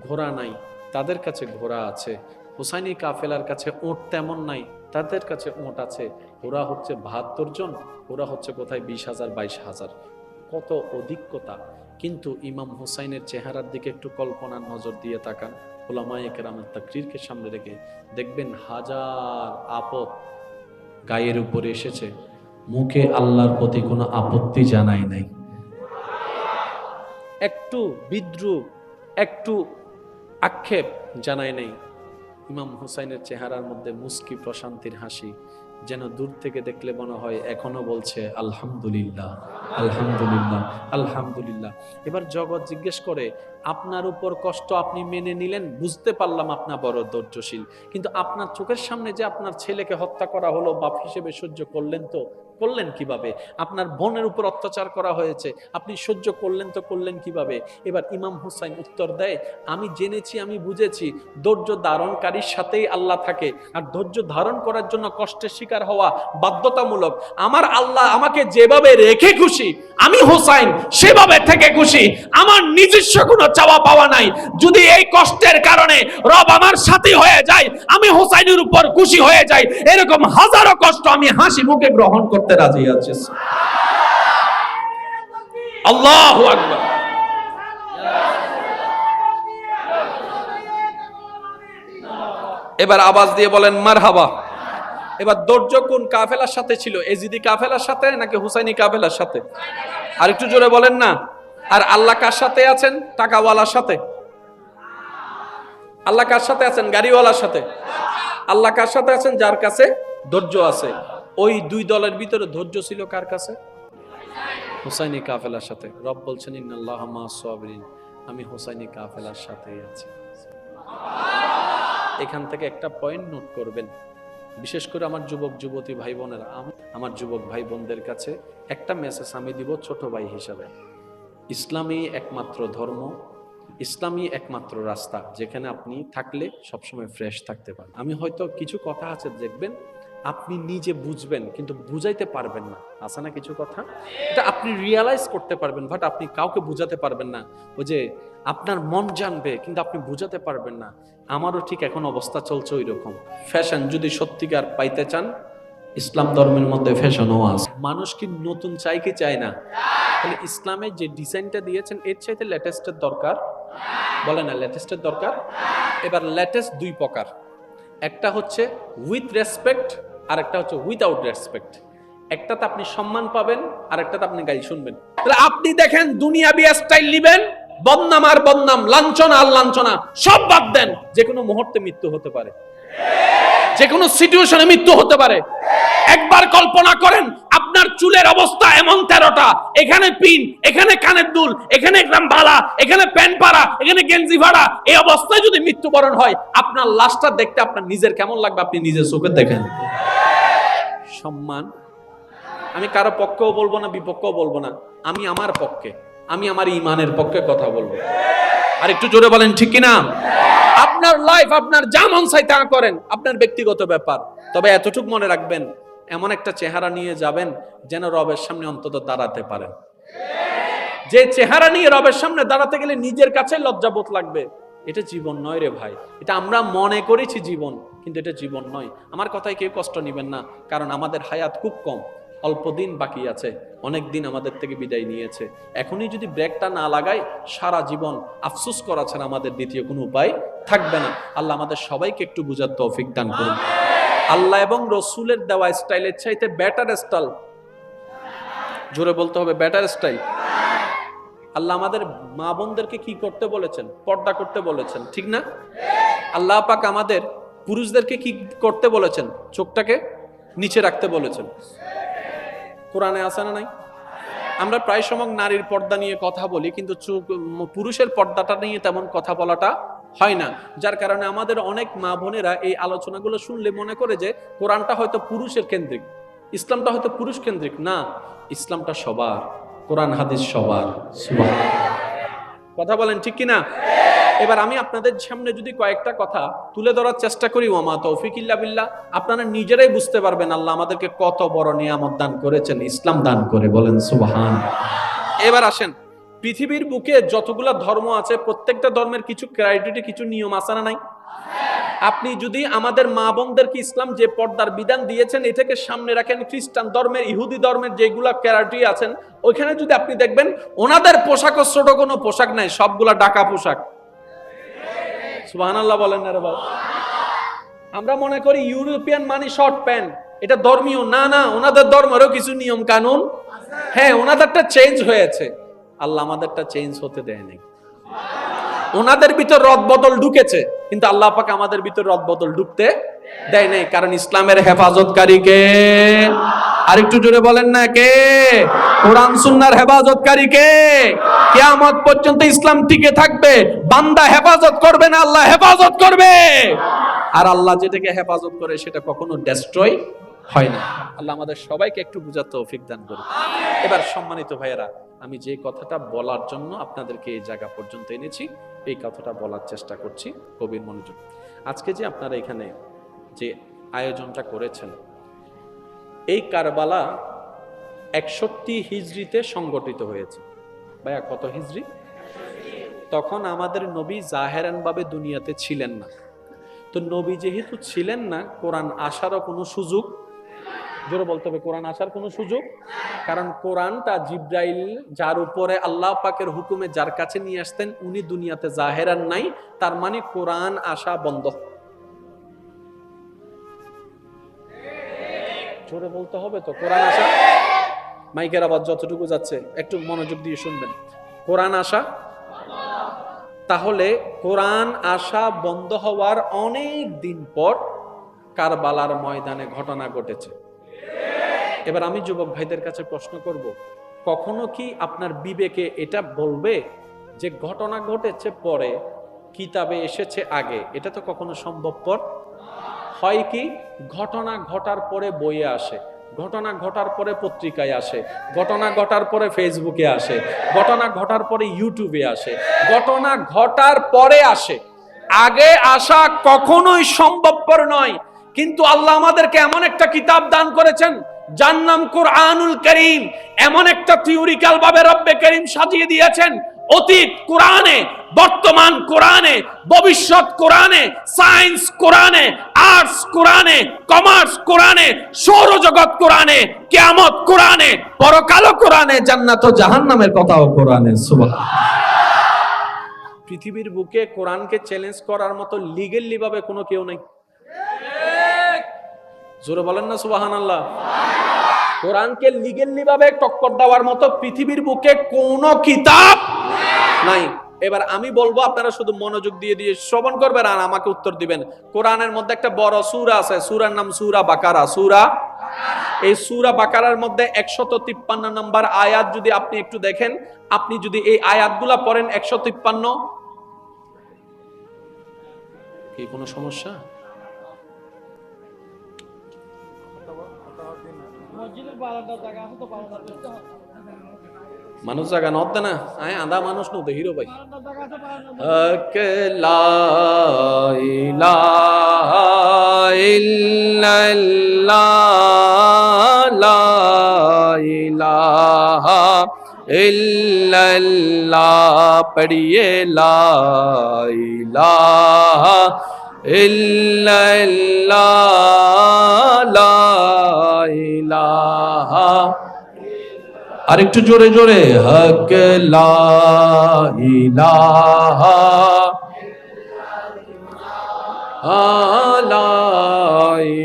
ঘোড়া নাই, তাদের কাছে ঘোড়া আছে। হুসাইনি কাফেলার কাছে ওট তেমন নাই, তাদের কাছে ওট আছে। ওরা হচ্ছে ৭২ জন, ওরা হচ্ছে কোথায় ২০,০০০ ২২,০০০, কত অধিকতা। কিন্তু ইমাম হুসাইনের চেহারার দিকে একটু কল্পনার নজর দিয়ে তাকান, উলামায়ে কেরামের তাকরীরকে সামনে রেখে দেখবেন হাজার আপদ গায়ের উপরে এসেছে, মুখে আল্লাহর প্রতি কোনো আপত্তি জানাই নাই, একটু বিদ্রুপ একটু আক্ষেপ জানাই নাই। ইমাম হুসাইনের চেহারার মধ্যে মুস্কি প্রশান্তির হাসি, যেন দূর থেকে দেখলে মনে হয় এখনো বলছে আলহামদুলিল্লাহ আলহামদুলিল্লাহ আলহামদুলিল্লাহ। এবার জগৎ জিজ্ঞেস করে আপনার উপর কষ্ট আপনি মেনে নিলেন, বুঝতে পারলাম আপনার বড় ধৈর্যশীল, কিন্তু আপনার চোখের সামনে যে আপনার ছেলেকে হত্যা করা হলো, বাপ হিসেবে সহ্য করলেন তো করলেন কিভাবে? আপনার বোনের উপর অত্যাচার করা হয়েছে, আপনি সহ্য করলেন তো করলেন কিভাবে? এবার ইমাম হুসাইন উত্তর দেয়, আমি জেনেছি আমি বুঝেছি ধৈর্য ধারণকারীর সাথেই আল্লাহ থাকে, আর ধৈর্য ধারণ করার জন্য কষ্টের শিকার হওয়া বাধ্যতামূলক। আমার আল্লাহ আমাকে যেভাবে রেখে খুশি, আমি হোসাইন সেভাবে থেকে খুশি। আমার নিজস্ব কোনো চাওয়া পাওয়া নাই। যদি এই কষ্টের কারণে রব আমার সাথী হয়ে যায়, আমি হোসাইনের উপর খুশি হয়ে যাই। এরকম হাজারো কষ্ট আমি হাসি মুখে গ্রহণ করতে রাজি আছি। আল্লাহু আকবার। এবার আওয়াজ দিয়ে বলেন মারহাবা। এবার ধৈর্য কোন কাফেলার সাথে ছিল? এজিদি কাফেলার সাথে নাকি হুসাইনি কাফেলার সাথে? আর একটু জোরে বলেন না। আর আল্লাহ কার সাথে আছেন? টাকাওয়ালার সাথে। আল্লাহ কার সাথে আছেন? গাড়িওয়ালার সাথে। আল্লাহ কার সাথে আছেন? যার কাছে ধৈর্য আছে। ওই দুই দলের ভিতরে ধৈর্য ছিল কার কাছে? হুসাইনি কাফেলার সাথে। রব বলছেন ইন্নাল্লাহা মা'আস সাবিরিন, আমি হুসাইনি কাফেলার সাথেই আছি। এখান থেকে একটা পয়েন্ট নোট করবেন, বিশেষ করে আমার যুবক যুবতী ভাই বোনেরা, আমার যুবক ভাই বোনদের কাছে একটা মেসেজ আমি দিব ছোট ভাই হিসাবে। ইসলামই একমাত্র ধর্ম, ইসলামই একমাত্র রাস্তা যেখানে আপনি থাকলে সবসময় ফ্রেশ থাকতে পারেন। আমি হয়তো কিছু কথা আছে দেখবেন আপনি নিজে বুঝবেন কিন্তু বুঝাইতে পারবেন না, আছে না কিছু কথা? এটা আপনি রিয়ালাইজ করতে পারবেন বাট আপনি কাউকে বুঝাতে পারবেন না। ওই যে আপনার মন জানবে কিন্তু আপনি বুঝাতে পারবেন না। আমারও ঠিক এখন অবস্থা চলছে ওই রকম। ফ্যাশন যদি সত্যিকার পাইতে চান, ইসলাম ধর্মের মধ্যে ফ্যাশনও আছে। মানুষ কি নতুন চাই কি চায় না? তাহলে ইসলামের যে ডিজাইনটা দিয়েছেন এর চাইতে লেটেস্টের দরকার? বলে না লেটেস্টের দরকার। এবার লেটেস্ট দুই প্রকার, একটা হচ্ছে উইথ রেসপেক্ট আর একটা হচ্ছে উইদাউট রেসপেক্ট। একটাতে আপনি সম্মান পাবেন আর একটাতে আপনি গালি শুনবেন। তাহলে আপনি দেখেন দুনিয়াবি স্টাইল নেবেন, বদনাম আর বদনাম, লাঞ্ছনা আর লাঞ্ছনা সব বাদ দেন। যে কোনো মুহূর্তে মৃত্যু হতে পারে, যে কোনো সিচুয়েশনে মৃত্যু হতে পারে। একবার কল্পনা করেন আপনার চুলের অবস্থা এমন 13টা, এখানে পিন, এখানে কানের দুল, এখানে একদম বালা, এখানে প্যান্ট পাড়া, এখানে গেঞ্জি ভাড়া, এই অবস্থায় যদি মৃত্যুবরণ হয় আপনার লাশটা দেখতে আপনার নিজের কেমন লাগবে আপনি নিজের চোখে দেখেন। সম্মান, আমি কারো পক্ষেও বলবো না বিপক্ষেও বলবো না, আমি আমার পক্ষে, আমি আমার ইমানের পক্ষে কথা বলবো। আর একটু জোরে বলেন ঠিক কিনা? আপনার লাইফ আপনার যা মন চাই তা করেন, আপনার ব্যক্তিগত ব্যাপার। তবে এতটুকু মনে রাখবেন, এমন একটা চেহারা নিয়ে যাবেন যেন রবের সামনে অন্তত দাঁড়াতে পারেন। যে চেহারা নিয়ে রবের সামনে দাঁড়াতে গেলে নিজের কাছে লজ্জাবোধ লাগবে, এটা জীবন নয় রে ভাই। এটা আমরা মনে করেছি জীবন, কিন্তু এটা জীবন নয়। আমার কথায় কেউ কষ্ট নেবেন না, কারণ আমাদের হায়াত খুব কম, অল্প দিন বাকি আছে, অনেক দিন আমাদের থেকে বিদায় নিয়েছে। এখনই যদি ব্রেকটা না লাগাই সারা জীবন আফসোস করা ছাড়া আমাদের দ্বিতীয় কোনো উপায় থাকবে না। আল্লাহ আমাদের সবাইকে একটু বুঝার তৌফিক দান করুন। আল্লাহ এবং রসুলের দেওয়া স্টাইলের চাইতে বেটার স্টাইল, জোরে বলতে হবে বেটার স্টাইল। আল্লাহ আমাদের মা বোনদেরকে কি করতে বলেছেন? পর্দা করতে বলেছেন, ঠিক না? আল্লাহ পাক আমাদের পুরুষদেরকে কি করতে বলেছেন? চোখটাকে নিচে রাখতে বলেছেন। কোরআনে আছে না নাই? আমরা প্রায় সময় নারীর পর্দা নিয়ে কথা বলি, কিন্তু পুরুষের পর্দাটা নিয়ে তেমন কথা বলাটা হয় না। যার কারণে আমাদের অনেক মা বোনেরা এই আলোচনাগুলো শুনলে মনে করে যে কোরআনটা হয়তো পুরুষের কেন্দ্রিক, ইসলামটা হয়তো পুরুষ কেন্দ্রিক। না, ইসলামটা সবার, কোরআন হাদিস সবার। কথা বলেন ঠিক কিনা? এবার আমি আপনাদের সামনে যদি কয়েকটা কথা তুলে ধরার চেষ্টা করি, ওমা তৌফিক ইল্লা বিল্লাহ, আপনারা নিজেরাই বুঝতে পারবেন আল্লাহ আমাদেরকে কত বড় নিয়ামত দান করেছেন, ইসলাম দান করে। বলেন সুবহান। এবার আসেন, পৃথিবীর বুকে যতগুলা ধর্ম আছে প্রত্যেকটা ধর্মের কিছু ক্রাইটেরিয়া, কিছু নিয়ম আছে না নাই? আপনি যদি আমাদের মা বোনদেরকে ইসলাম যে পর্দার বিধান দিয়েছেন এটাকে সামনে রাখেন, খ্রিস্টান ধর্মের, ইহুদি ধর্মের যেগুলা ক্রাইটেরিয়া আছেন ওইখানে যদি আপনি দেখবেন ওনাদের পোশাকও ছোট কোনো পোশাক নাই, সবগুলা ঢাকা পোশাক। সুবহানাল্লাহ বলেন না রে বাবা। আমরা মনে করি ইউরোপিয়ান মানে শর্ট প্যান্ট, এটা ধর্মীয়। না না, ওনাদের ধর্মেরও কিছু নিয়ম কানুন, হ্যাঁ ওনাদেরটা চেঞ্জ হয়েছে, আল্লাহ আমাদেরটা চেঞ্জ হতে দেয় নাই। ওনাদের ভিতর রদ বদল ঢুকেছে, কিন্তু আল্লাহ পাক আমাদের ভিতর রদ বদল ঢুকতে দেয় নাই, কারণ ইসলামের হেফাজতকারী কে? আর একটু জোরে বলেন না কে? কোরআন সুন্নাহর হেফাজতকারী কে? কিয়ামত পর্যন্ত ইসলাম টিকে থাকবে। বান্দা হেফাজত করবে না, আল্লাহ হেফাজত করবে। আর আল্লাহ যেটাকে হেফাজত করে সেটা কখনো ডেস্ট্রয় হয় না। আল্লাহ আমাদের সবাইকে একটু বুঝার তৌফিক দান করুন। এবার সম্মানিত ভাইয়েরা, আমি যে কথাটা বলার জন্য আপনাদেরকে এই জায়গা পর্যন্ত এনেছি এই কথাটা বলার চেষ্টা করছি গভীর মনোযোগ। আজকে যে আপনারা এখানে যে আয়োজনটা করেছেন এই কারবালা 61 হিজরিতে সংগঠিত হয়েছে। ভাইয়া কত হিজরি? তখন আমাদের নবী জাহেরান ভাবে দুনিয়াতে ছিলেন না। তো নবী যেহেতু ছিলেন না, কোরআন আসারও কোনো সুযোগ, জোরে বলতে হবে, কোরআন আসার কোনো সুযোগ, কারণ কোরআনটা জিব্রাইল যার উপরে আল্লাহ পাকের হুকুমে যার কাছে নিয়ে আসতেন উনি দুনিয়াতে জাহেরান নাই, তার মানে কোরআন আসা বন্ধ। জোরে বলতে হবে তো, কোরআন আসা, মাইকের আওয়াজ যতটুকু যাচ্ছে একটু মনোযোগ দিয়ে শুনবেন, কোরআন আসা। তাহলে কোরআন আসা বন্ধ হওয়ার অনেক দিন পর কারবালার ময়দানে ঘটনা ঘটেছে। এবার আমি যুবক ভাইদের কাছে প্রশ্ন করব, কখনো কি আপনার বিবেকে এটা বলবে যে ঘটনা ঘটেছে পরে, কিতাবে এসেছে আগে? এটা তো কখনো সম্ভবপর হয় কি? ঘটনা ঘটার পরে বইয়ে আসে, ঘটনা ঘটার পরে পত্রিকায় আসে, ঘটনা ঘটার পরে ফেসবুকে আসে, ঘটনা ঘটার পরে ইউটিউবে আসে, ঘটনা ঘটার পরে আসে। আগে আসা কখনোই সম্ভবপর নয়। কিন্তু আল্লাহ আমাদেরকে এমন একটা কিতাব দান করেছেন যার নাম কুরআনুল কারীম। এমন একটা থিওরিক্যাল ভাবে রব্বে কারীম সাজিয়ে দিয়েছেন, অতীত কোরআনে, বর্তমান কোরআনে, ভবিষ্যৎ কোরআনে, সায়েন্স কোরআনে, আর্টস কোরআনে, কমার্স কোরআনে, সৌরজগৎ কোরআনে, কিয়ামত কোরআনে, পরকাল কোরআনে, জান্নাত ও জাহান্নামের কথাও কোরআনে। সুবহানাল্লাহ। পৃথিবীর বুকে কোরআনকে চ্যালেঞ্জ করার মতো লিগ্যালি ভাবে কোনো কেউ নাই। জোরে বলেন না সুবহানাল্লাহ। কোরআনকে লিগ্যালি ভাবে টক্কর দেওয়ার মতো পৃথিবীর বুকে কোনো কিতাব নাই। এবার আমি বলবো, আপনারা শুধু মনোযোগ দিয়ে দিয়ে শ্রবণ করবেন আর আমাকে উত্তর দিবেন। কোরআনের মধ্যে একটা বড় সূরা আছে, সূরার নাম সূরা বাকারা। এই সূরা বাকারার মধ্যে 153 নম্বর আয়াত যদি আপনি একটু দেখেন, আপনি যদি এই আয়াতগুলা পড়েন, 153, কি কোনো সমস্যা? মানুষ জায়গা নদ না, আধা মানুষ নদে হিরো ভাই। পড়িয়ে লা ইলাহা ইল্লাল্লাহ, লা ইলাহা, আর একটু জোরে জোরে, হক লা ইলাহা লা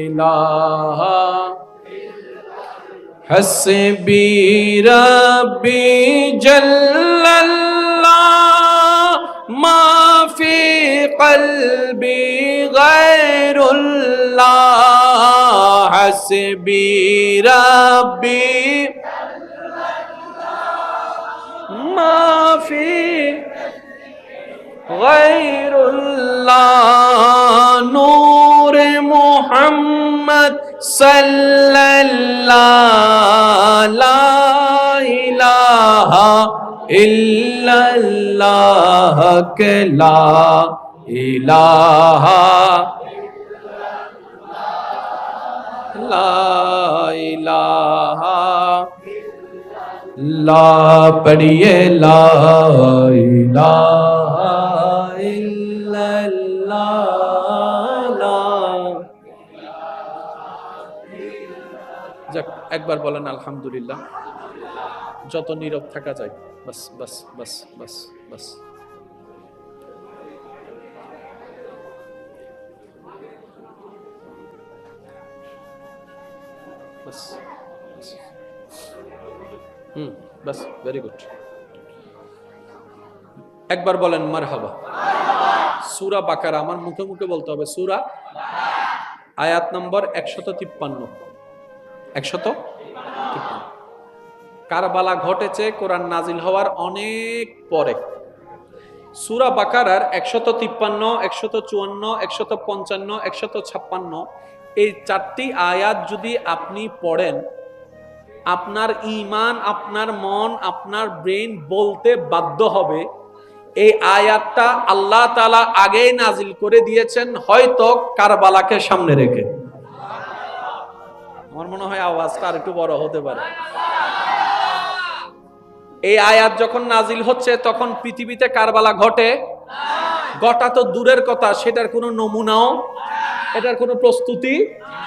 ইলাহা, হাসবি রাব্বি জাল্লাল্লাহ, মা ফি কলবি গায়রুল্লাহ, হাসবি রাব্বি মা ফি গায়রুল্লাহ, নূর মুহাম্মদ সাল্লাল্লাহ, লা ইলাহা ইল্লাল্লাহ, লা ইলাহা, লা ইলাহা, লা পড়িয়ে লা ইলাহা ইল্লাল্লাহ। যাক, একবার বলেন আলহামদুলিল্লাহ। যত নীরব থাকা যায়, বাস বাস বাস বাস বাস। বাস, ভেরি গুড। একবার বলেন মারহাবা। সূরা বাকারা, আমার মুখে মুখে বলতে হবে, সূরা, আয়াত নম্বর 153। কারবালা ঘটেছে কোরআন নাজিল হওয়ার অনেক পরে। সূরা বাকারার 153, 154, 155, 156 এই 4টি আয়াত যদি আপনি পড়েন, আপনার ঈমান, আপনার মন, আপনার ব্রেন বলতে বাধ্য হবে এই আয়াতটা আল্লাহ তাআলা আগেই নাজিল করে দিয়েছেন, হয়তো কারবালাকে সামনে রেখে। আমার মনে হয় আওয়াজটা আর একটু বড় হতে পারে। এই আয়াত যখন নাজিল হচ্ছে তখন পৃথিবীতে কারবালা ঘটে, ঘটা তো দূরের কথা, সেটার কোনো নমুনাও, এটার কোনো প্রস্তুতি।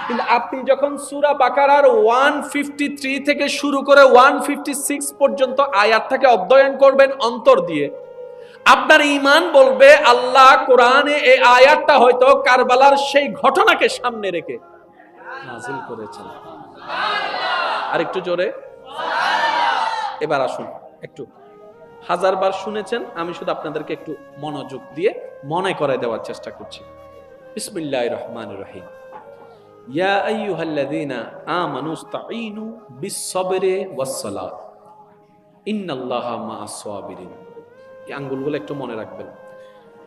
কিন্তু আপনি যখন সূরা বাকারার 153 থেকে শুরু করে 156 পর্যন্ত আয়াতটাকে অধ্যয়ন করবেন অন্তর দিয়ে, আপনার ঈমান বলবে আল্লাহ কোরআনে এই আয়াতটা হয়তো কারবালার সেই ঘটনাকে সামনে রেখে নাজিল করেছেন। আর একটু জোরে। এবার আসুন, একটু হাজারবার শুনেছেন, আমি শুধু আপনাদেরকে একটু মনোযোগ দিয়ে মনে করে দেওয়ার চেষ্টা করছি। বিসমিল্লাহির রহমানির রহিম। ইয়া আইয়ুহাল্লাযীনা আমানু ইসতাঈনু বিস-সাবরি ওয়াস-সালাত ইন্নাল্লাহা মা'আস সাবিরিন। এই আঙ্গুলগুলো একটু মনে রাখবেন।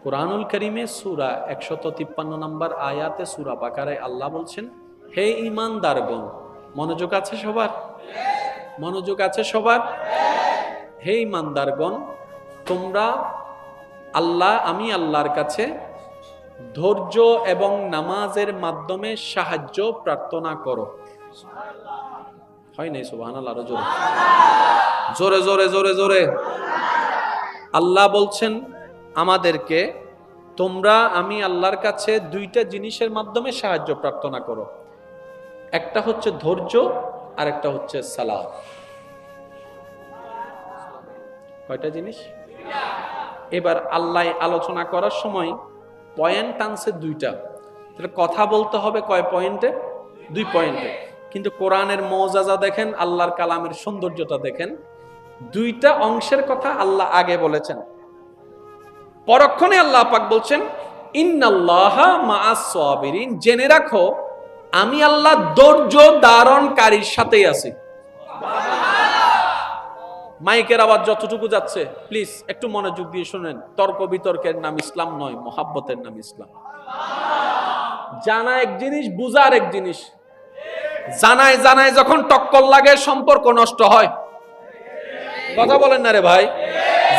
কোরআনুল কারীমে সূরা 153 নম্বর আয়াতে সূরা বাকারায় আল্লাহ বলছেন, হে ঈমানদারগণ, মনোযোগ আছে সবার? মনোযোগ আছে সবার? হে ঈমানদারগণ, তোমরা আমি আল্লাহর কাছে ধৈর্য এবং নামাজের মাধ্যমে সাহায্য প্রার্থনা করো। হয় নাই? সুবহানাল্লাহ। আরো জোরে জোরে জোরে জোরে জোরে। আল্লাহ বলছেন আমাদেরকে, আমি আল্লাহর কাছে দুইটা জিনিসের মাধ্যমে সাহায্য প্রার্থনা করো। একটা হচ্ছে ধৈর্য, আর একটা হচ্ছে সালাত। কয়টা জিনিস? এবার আল্লাহ আলোচনা করার সময় পয়েন্ট আনছে দুইটা। তাহলে কথা বলতে হবে কয় পয়েন্টে? 2 পয়েন্টে। কিন্তু কোরআনের মওজাজা দেখেন, আল্লাহর কালামের সৌন্দর্যটা দেখেন। দুইটা অংশের কথা আল্লাহ আগে বলেছেন, পরক্ষণে আল্লাহ পাক বলছেন ইন্নাল্লাহা মা'আস সাবিরিন। জেনে রাখো আমি আল্লাহ ধৈর্য ধারণকারীর সাথেই আছি। মাইকের আওয়াজ যতটুকু যাচ্ছে প্লিজ একটু মনোযোগ দিয়ে শুনেন। তর্ক বিতর্কের নাম ইসলাম নয়, মহাব্বতের নাম ইসলাম। জানা এক জিনিস, বুঝার এক জিনিস। জানায় জানায় যখন টক্কর লাগে সম্পর্ক নষ্ট হয়। কথা বলেন না রে ভাই?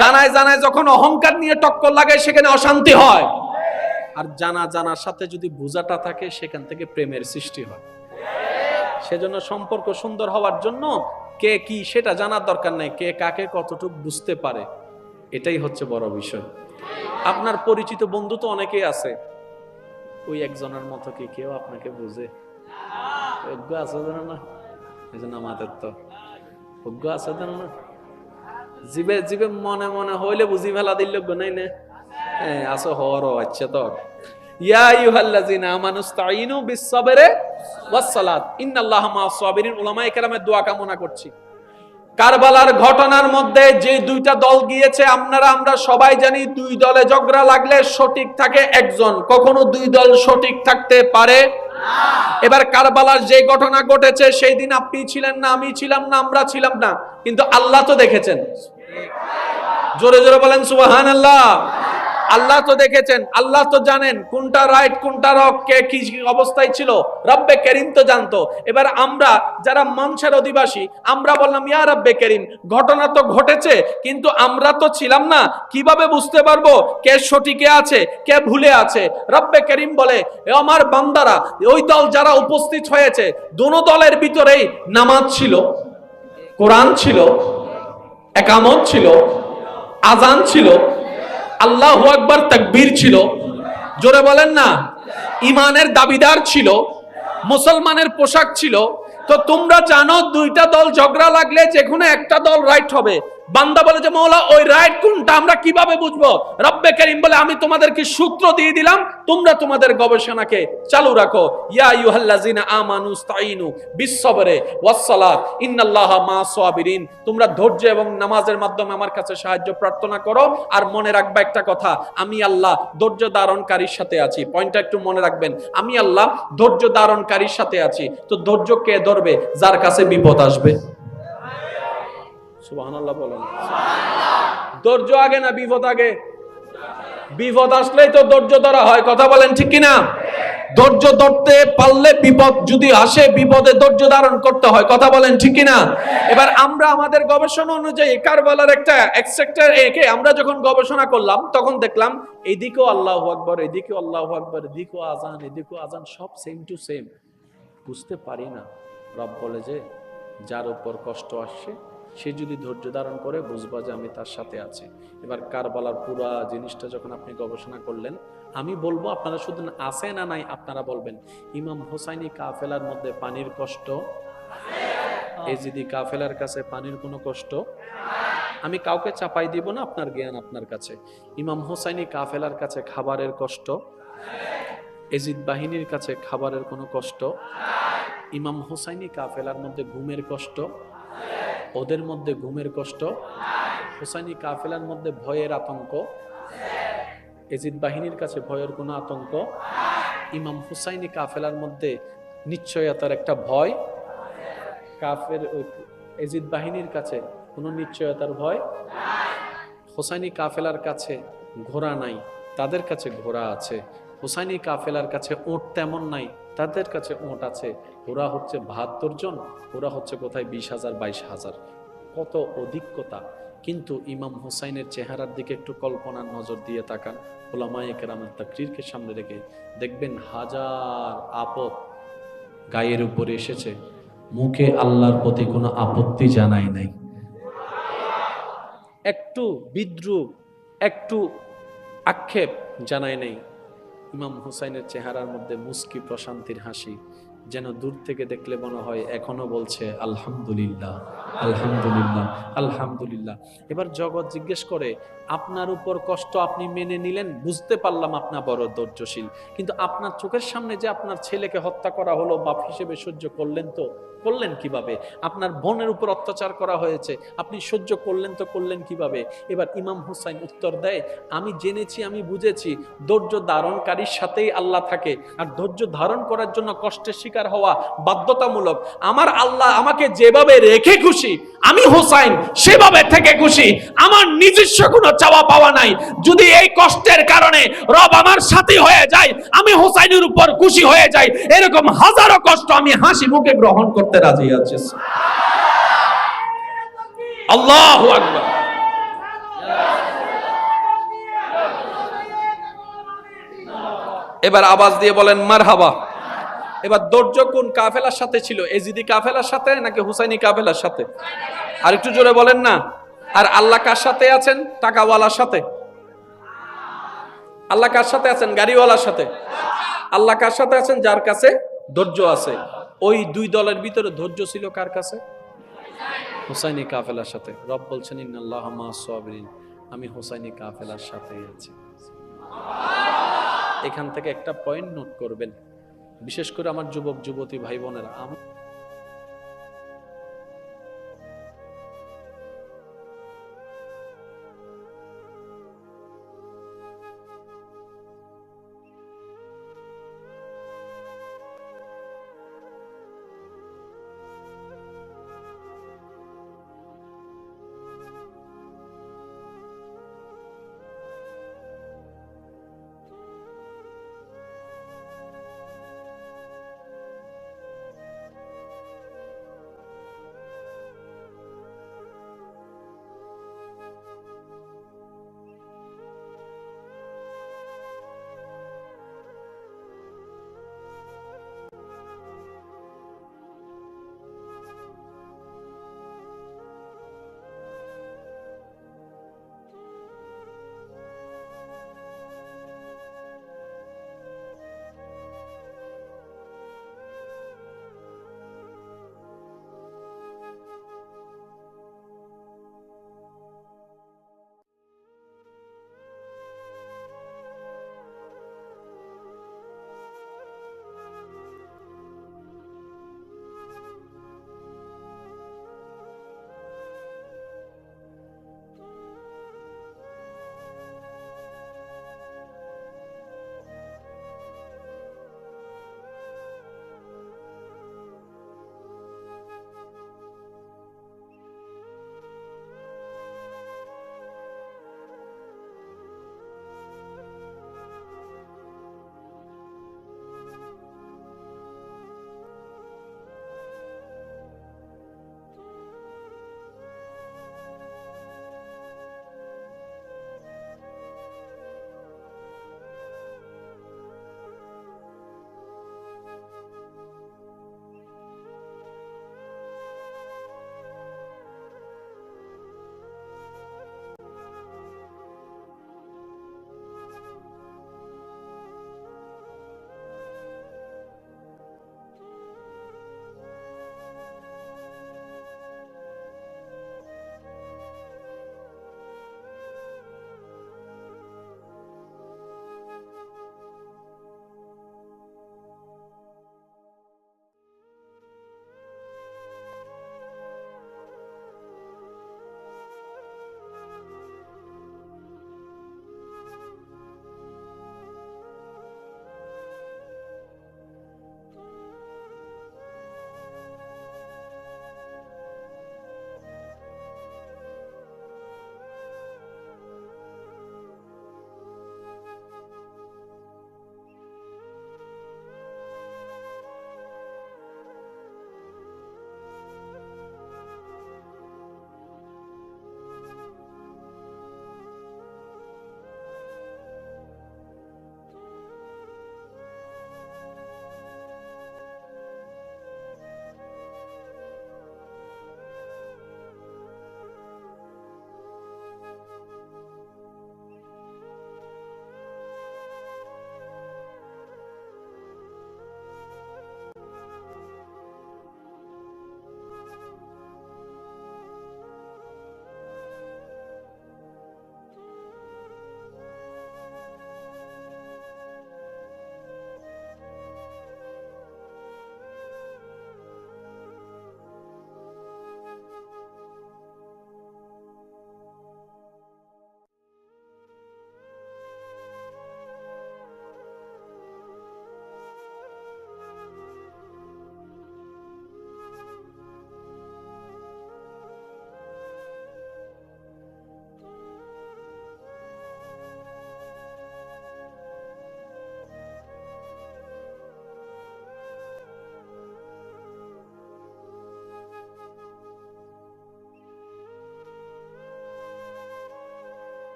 জানায় জানায় যখন অহংকার নিয়ে টক্কর লাগে সেখানে অশান্তি হয়। আর জানার সাথে যদি বুঝাটা থাকে সেখান থেকে প্রেমের সৃষ্টি হয়। সেজন্য সম্পর্ক সুন্দর হওয়ার জন্য কে কি সেটা জানার দরকার নাই, কে কাকে কতটুকু বুঝতে পারে এটাই হচ্ছে বড় বিষয়। আপনার পরিচিত বন্ধু তো অনেকেই আছে, ওই একজনের মতো কি কেউ আপনাকে বুঝে? অজ্ঞ আছে জানো না? এই জন্য আমাদের তো অজ্ঞ আছে জানো না? জীবে জীবে মনে মনে হইলে বুঝি ফেলা দিল নাই না? হ্যাঁ আসো হরো। আচ্ছা তো ইয়া আইয়ুহাল্লাযীনা আমানু ইসতাঈনু বিস-সাবরি ওয়াস-সালাত ইন্নাল্লাহা মা'আস সাবিরিন। উলামায়ে কেরামের দোয়া কামনা করছি। কারবালার ঘটনার মধ্যে যে দুইটা দল গিয়েছে, আমরা সবাই জানি 2 দলে ঝগড়া লাগলে সঠিক থাকে একজন, কখনো 2 দল সঠিক থাকতে পারে না। এবার কারবালার যে ঘটনা ঘটেছে সেই দিন আপনি ছিলেন না, আমি ছিলাম না, আমরা ছিলাম না, কিন্তু আল্লাহ তো দেখেছেন। জোরে জোরে বলেন সুবহানাল্লাহ। আল্লাহ তো দেখেছেন, আল্লাহ তো জানেন কোনটা রাইট কোনটা রং, কে কি অবস্থায় ছিল, রব্বে করিম তো জানতো। এবার আমরা যারা মঞ্চের অধিবাসী, আমরা বললাম ইয়া রব্বে করিম, ঘটনা তো ঘটেছে কিন্তু আমরা তো ছিলাম না, কিভাবে বুঝতে পারবো কে সঠিকে আছে কে ভুলে আছে? রব্বে করিম বলে, এ আমার বান্দারা, ওই দল যারা উপস্থিত হয়েছে দোনো দলের ভিতরেই নামাজ ছিল, কোরআন ছিল, একামত ছিল, আজান ছিল, আল্লাহু আকবার তাকবীর ছিল, জোরে বলেন না, ঈমানের দাবিদার ছিল, মুসলমানের পোশাক ছিল। তো তোমরা জানো দুইটা দল ঝগড়া লাগলে যেকোনো একটা দল রাইট হবে। বান্দা বলে যে মওলা ওই রাইট কোনটা আমরা কিভাবে বুঝবো? রব্বে করিম বলে আমি তোমাদেরকে সূত্র দিয়ে দিলাম, তোমরা তোমাদের গবেষণাকে চালু রাখো। ইয়া আইয়ুহাল্লাযীনা আমানু ইসতাঈনু বিস-সাবরি ওয়াস-সালাত ইন্নাল্লাহা মা'আস সাবিরিন। তোমরা ধৈর্য এবং নামাজের মাধ্যমে আমার কাছে সাহায্য প্রার্থনা করো। আর মনে রাখবা একটা কথা, আমি আল্লাহ ধৈর্য ধারণকারীর সাথে আছি। পয়েন্টটা একটু মনে রাখবেন, আমি আল্লাহ ধৈর্য ধারণকারীর সাথে আছি। তো ধৈর্য কে ধরবে? যার কাছে বিপদ আসবে। সুবহানাল্লাহ বলেন। ধৈর্য আগে না বিপদ আগে? বিপদ আসলেই তো ধৈর্য ধরা হয়। কথা বলেন ঠিক কিনা? ধৈর্য ধরতে পারলে বিপদ যদি আসে, বিপদে ধৈর্য ধারণ করতে হয়। কথা বলেন ঠিক কিনা? এবার আমরা আমাদের গবেষণা অনুযায়ী কারবালার একটা সেক্টর একে আমরা যখন গবেষণা করলাম তখন দেখলাম এদিকেও আল্লাহু আকবার, এদিকেও আল্লাহু আকবার, এদিকেও আজান, এদিকেও আজান, সব সেম টু সেম। বুঝতে পারি না রব বলে যে যার উপর কষ্ট আসছে সে যদি ধৈর্য ধারণ করে বুঝবা যে আমি তার সাথে আছি। এবার কারবালার পুরা জিনিসটা যখন আপনি গবেষণা করলেন, আমি বলবো আপনারা শুধু আছে না নাই আপনারা বলবেন। ইমাম হুসাইনি কাফেলার মধ্যে পানির কষ্ট, এজিদি কাফেলার কাছে পানির কোনো কষ্ট, আমি কাউকে চাপাই দিব না, আপনার জ্ঞান আপনার কাছে। ইমাম হুসাইনি কাফেলার কাছে খাবারের কষ্ট, এজিদ বাহিনীর কাছে খাবারের কোনো কষ্ট, ইমাম হুসাইনি কাফেলার মধ্যে ঘুমের কষ্ট, ওদের মধ্যে ঘুমের কষ্ট, হুসাইনি কাফেলার মধ্যে ভয়ের আতঙ্ক, এজিদ বাহিনীর কাছে ভয়ের কোনো আতঙ্ক, ইমাম হুসাইনি কাফেলার মধ্যে নিশ্চয়তার একটা ভয়, কাফের এজিদ বাহিনীর কাছে কোনো নিশ্চয়তার ভয়, হুসাইনি কাফেলার কাছে ঘোড়া নাই, তাদের কাছে ঘোড়া আছে, হুসাইনি কাফেলার কাছে ওট তেমন নাই, তাদের কাছে ওট আছে। ওরা হচ্ছে ৭২ জন, ওরা হচ্ছে কোথায় ২০,০০০ ২২,০০০, কত অধিকতা। কিন্তু ইমাম হুসাইনের চেহারার দিকে একটু কল্পনার নজর দিয়ে তাকান, ওলামায়ে কেরামের তাকরীরকে সামনে রেখে দেখবেন হাজার আপদ গায়ের উপরে এসেছে, মুখে আল্লাহর প্রতি কোনো আপত্তি জানায় নাই, একটু বিদ্রুপ, একটু আক্ষেপ জানায় নেই। ইমাম হুসাইনের চেহারার মধ্যে মুস্কি প্রশান্তির হাসি, যেন দূর থেকে দেখলে মনে হয় এখনো বলছে আলহামদুলিল্লাহ, আলহামদুলিল্লাহ, আলহামদুলিল্লাহ। এবার জগৎ জিজ্ঞেস করে, আপনার উপর কষ্ট আপনি মেনে নিলেন, বুঝতে পারলাম আপনার বড় ধৈর্যশীল, কিন্তু আপনার চোখের সামনে যে আপনার ছেলেকে হত্যা করা হলো, বাপ হিসেবে সহ্য করলেন তো করলেন কিভাবে? আপনার বোনের উপর অত্যাচার করা হয়েছে, আপনি সহ্য করলেন তো করলেন কিভাবে? এবার ইমাম হুসাইন উত্তর দেয়, আমি জেনেছি, আমি বুঝেছি, ধৈর্য ধারণকারীর সাথেই আল্লাহ থাকে, আর ধৈর্য ধারণ করার জন্য কষ্টের শিকার হওয়া বাধ্যতামূলক। আমার আল্লাহ আমাকে যেভাবে রেখে খুশি, আমি হুসাইন সেভাবে থেকে খুশি, আমার নিজস্ব কোনো চাওয়া পাওয়া নাই। যদি এই কষ্টের কারণে রব আমার সাথে হয়ে যায়, আমি হুসাইনের উপর খুশি হয়ে যাই, এরকম হাজারো কষ্ট আমি হাসি মুখে গ্রহণ করতে রাজি আছি। আল্লাহু আকবার। এবার আওয়াজ দিয়ে বলেন মারহাবা। এবার ধৈর্য কোন কাফেলার সাথে ছিল? এজিদি কাফেলার সাথে নাকি হুসাইনি কাফেলার সাথে? আর একটু জোরে বলেন না। আর আল্লাহ কার সাথে আছেন? টাকাওয়ালার সাথে। আল্লাহ কার সাথে আছেন? গাড়িওয়ালার সাথে। আল্লাহ কার সাথে আছেন? যার কাছে ধৈর্য আছে। ওই দুই দলের ভিতরে ধৈর্য ছিল কার কাছে? হুসাইনি কাফেলার সাথে। রব বলছেন ইন্নাল্লাহা মা'আস সাবিরিন, আমি হুসাইনি কাফেলার সাথেই আছি। এখান থেকে একটা পয়েন্ট নোট করবেন, বিশেষ করে আমার যুবক যুবতী ভাই বোনেরা,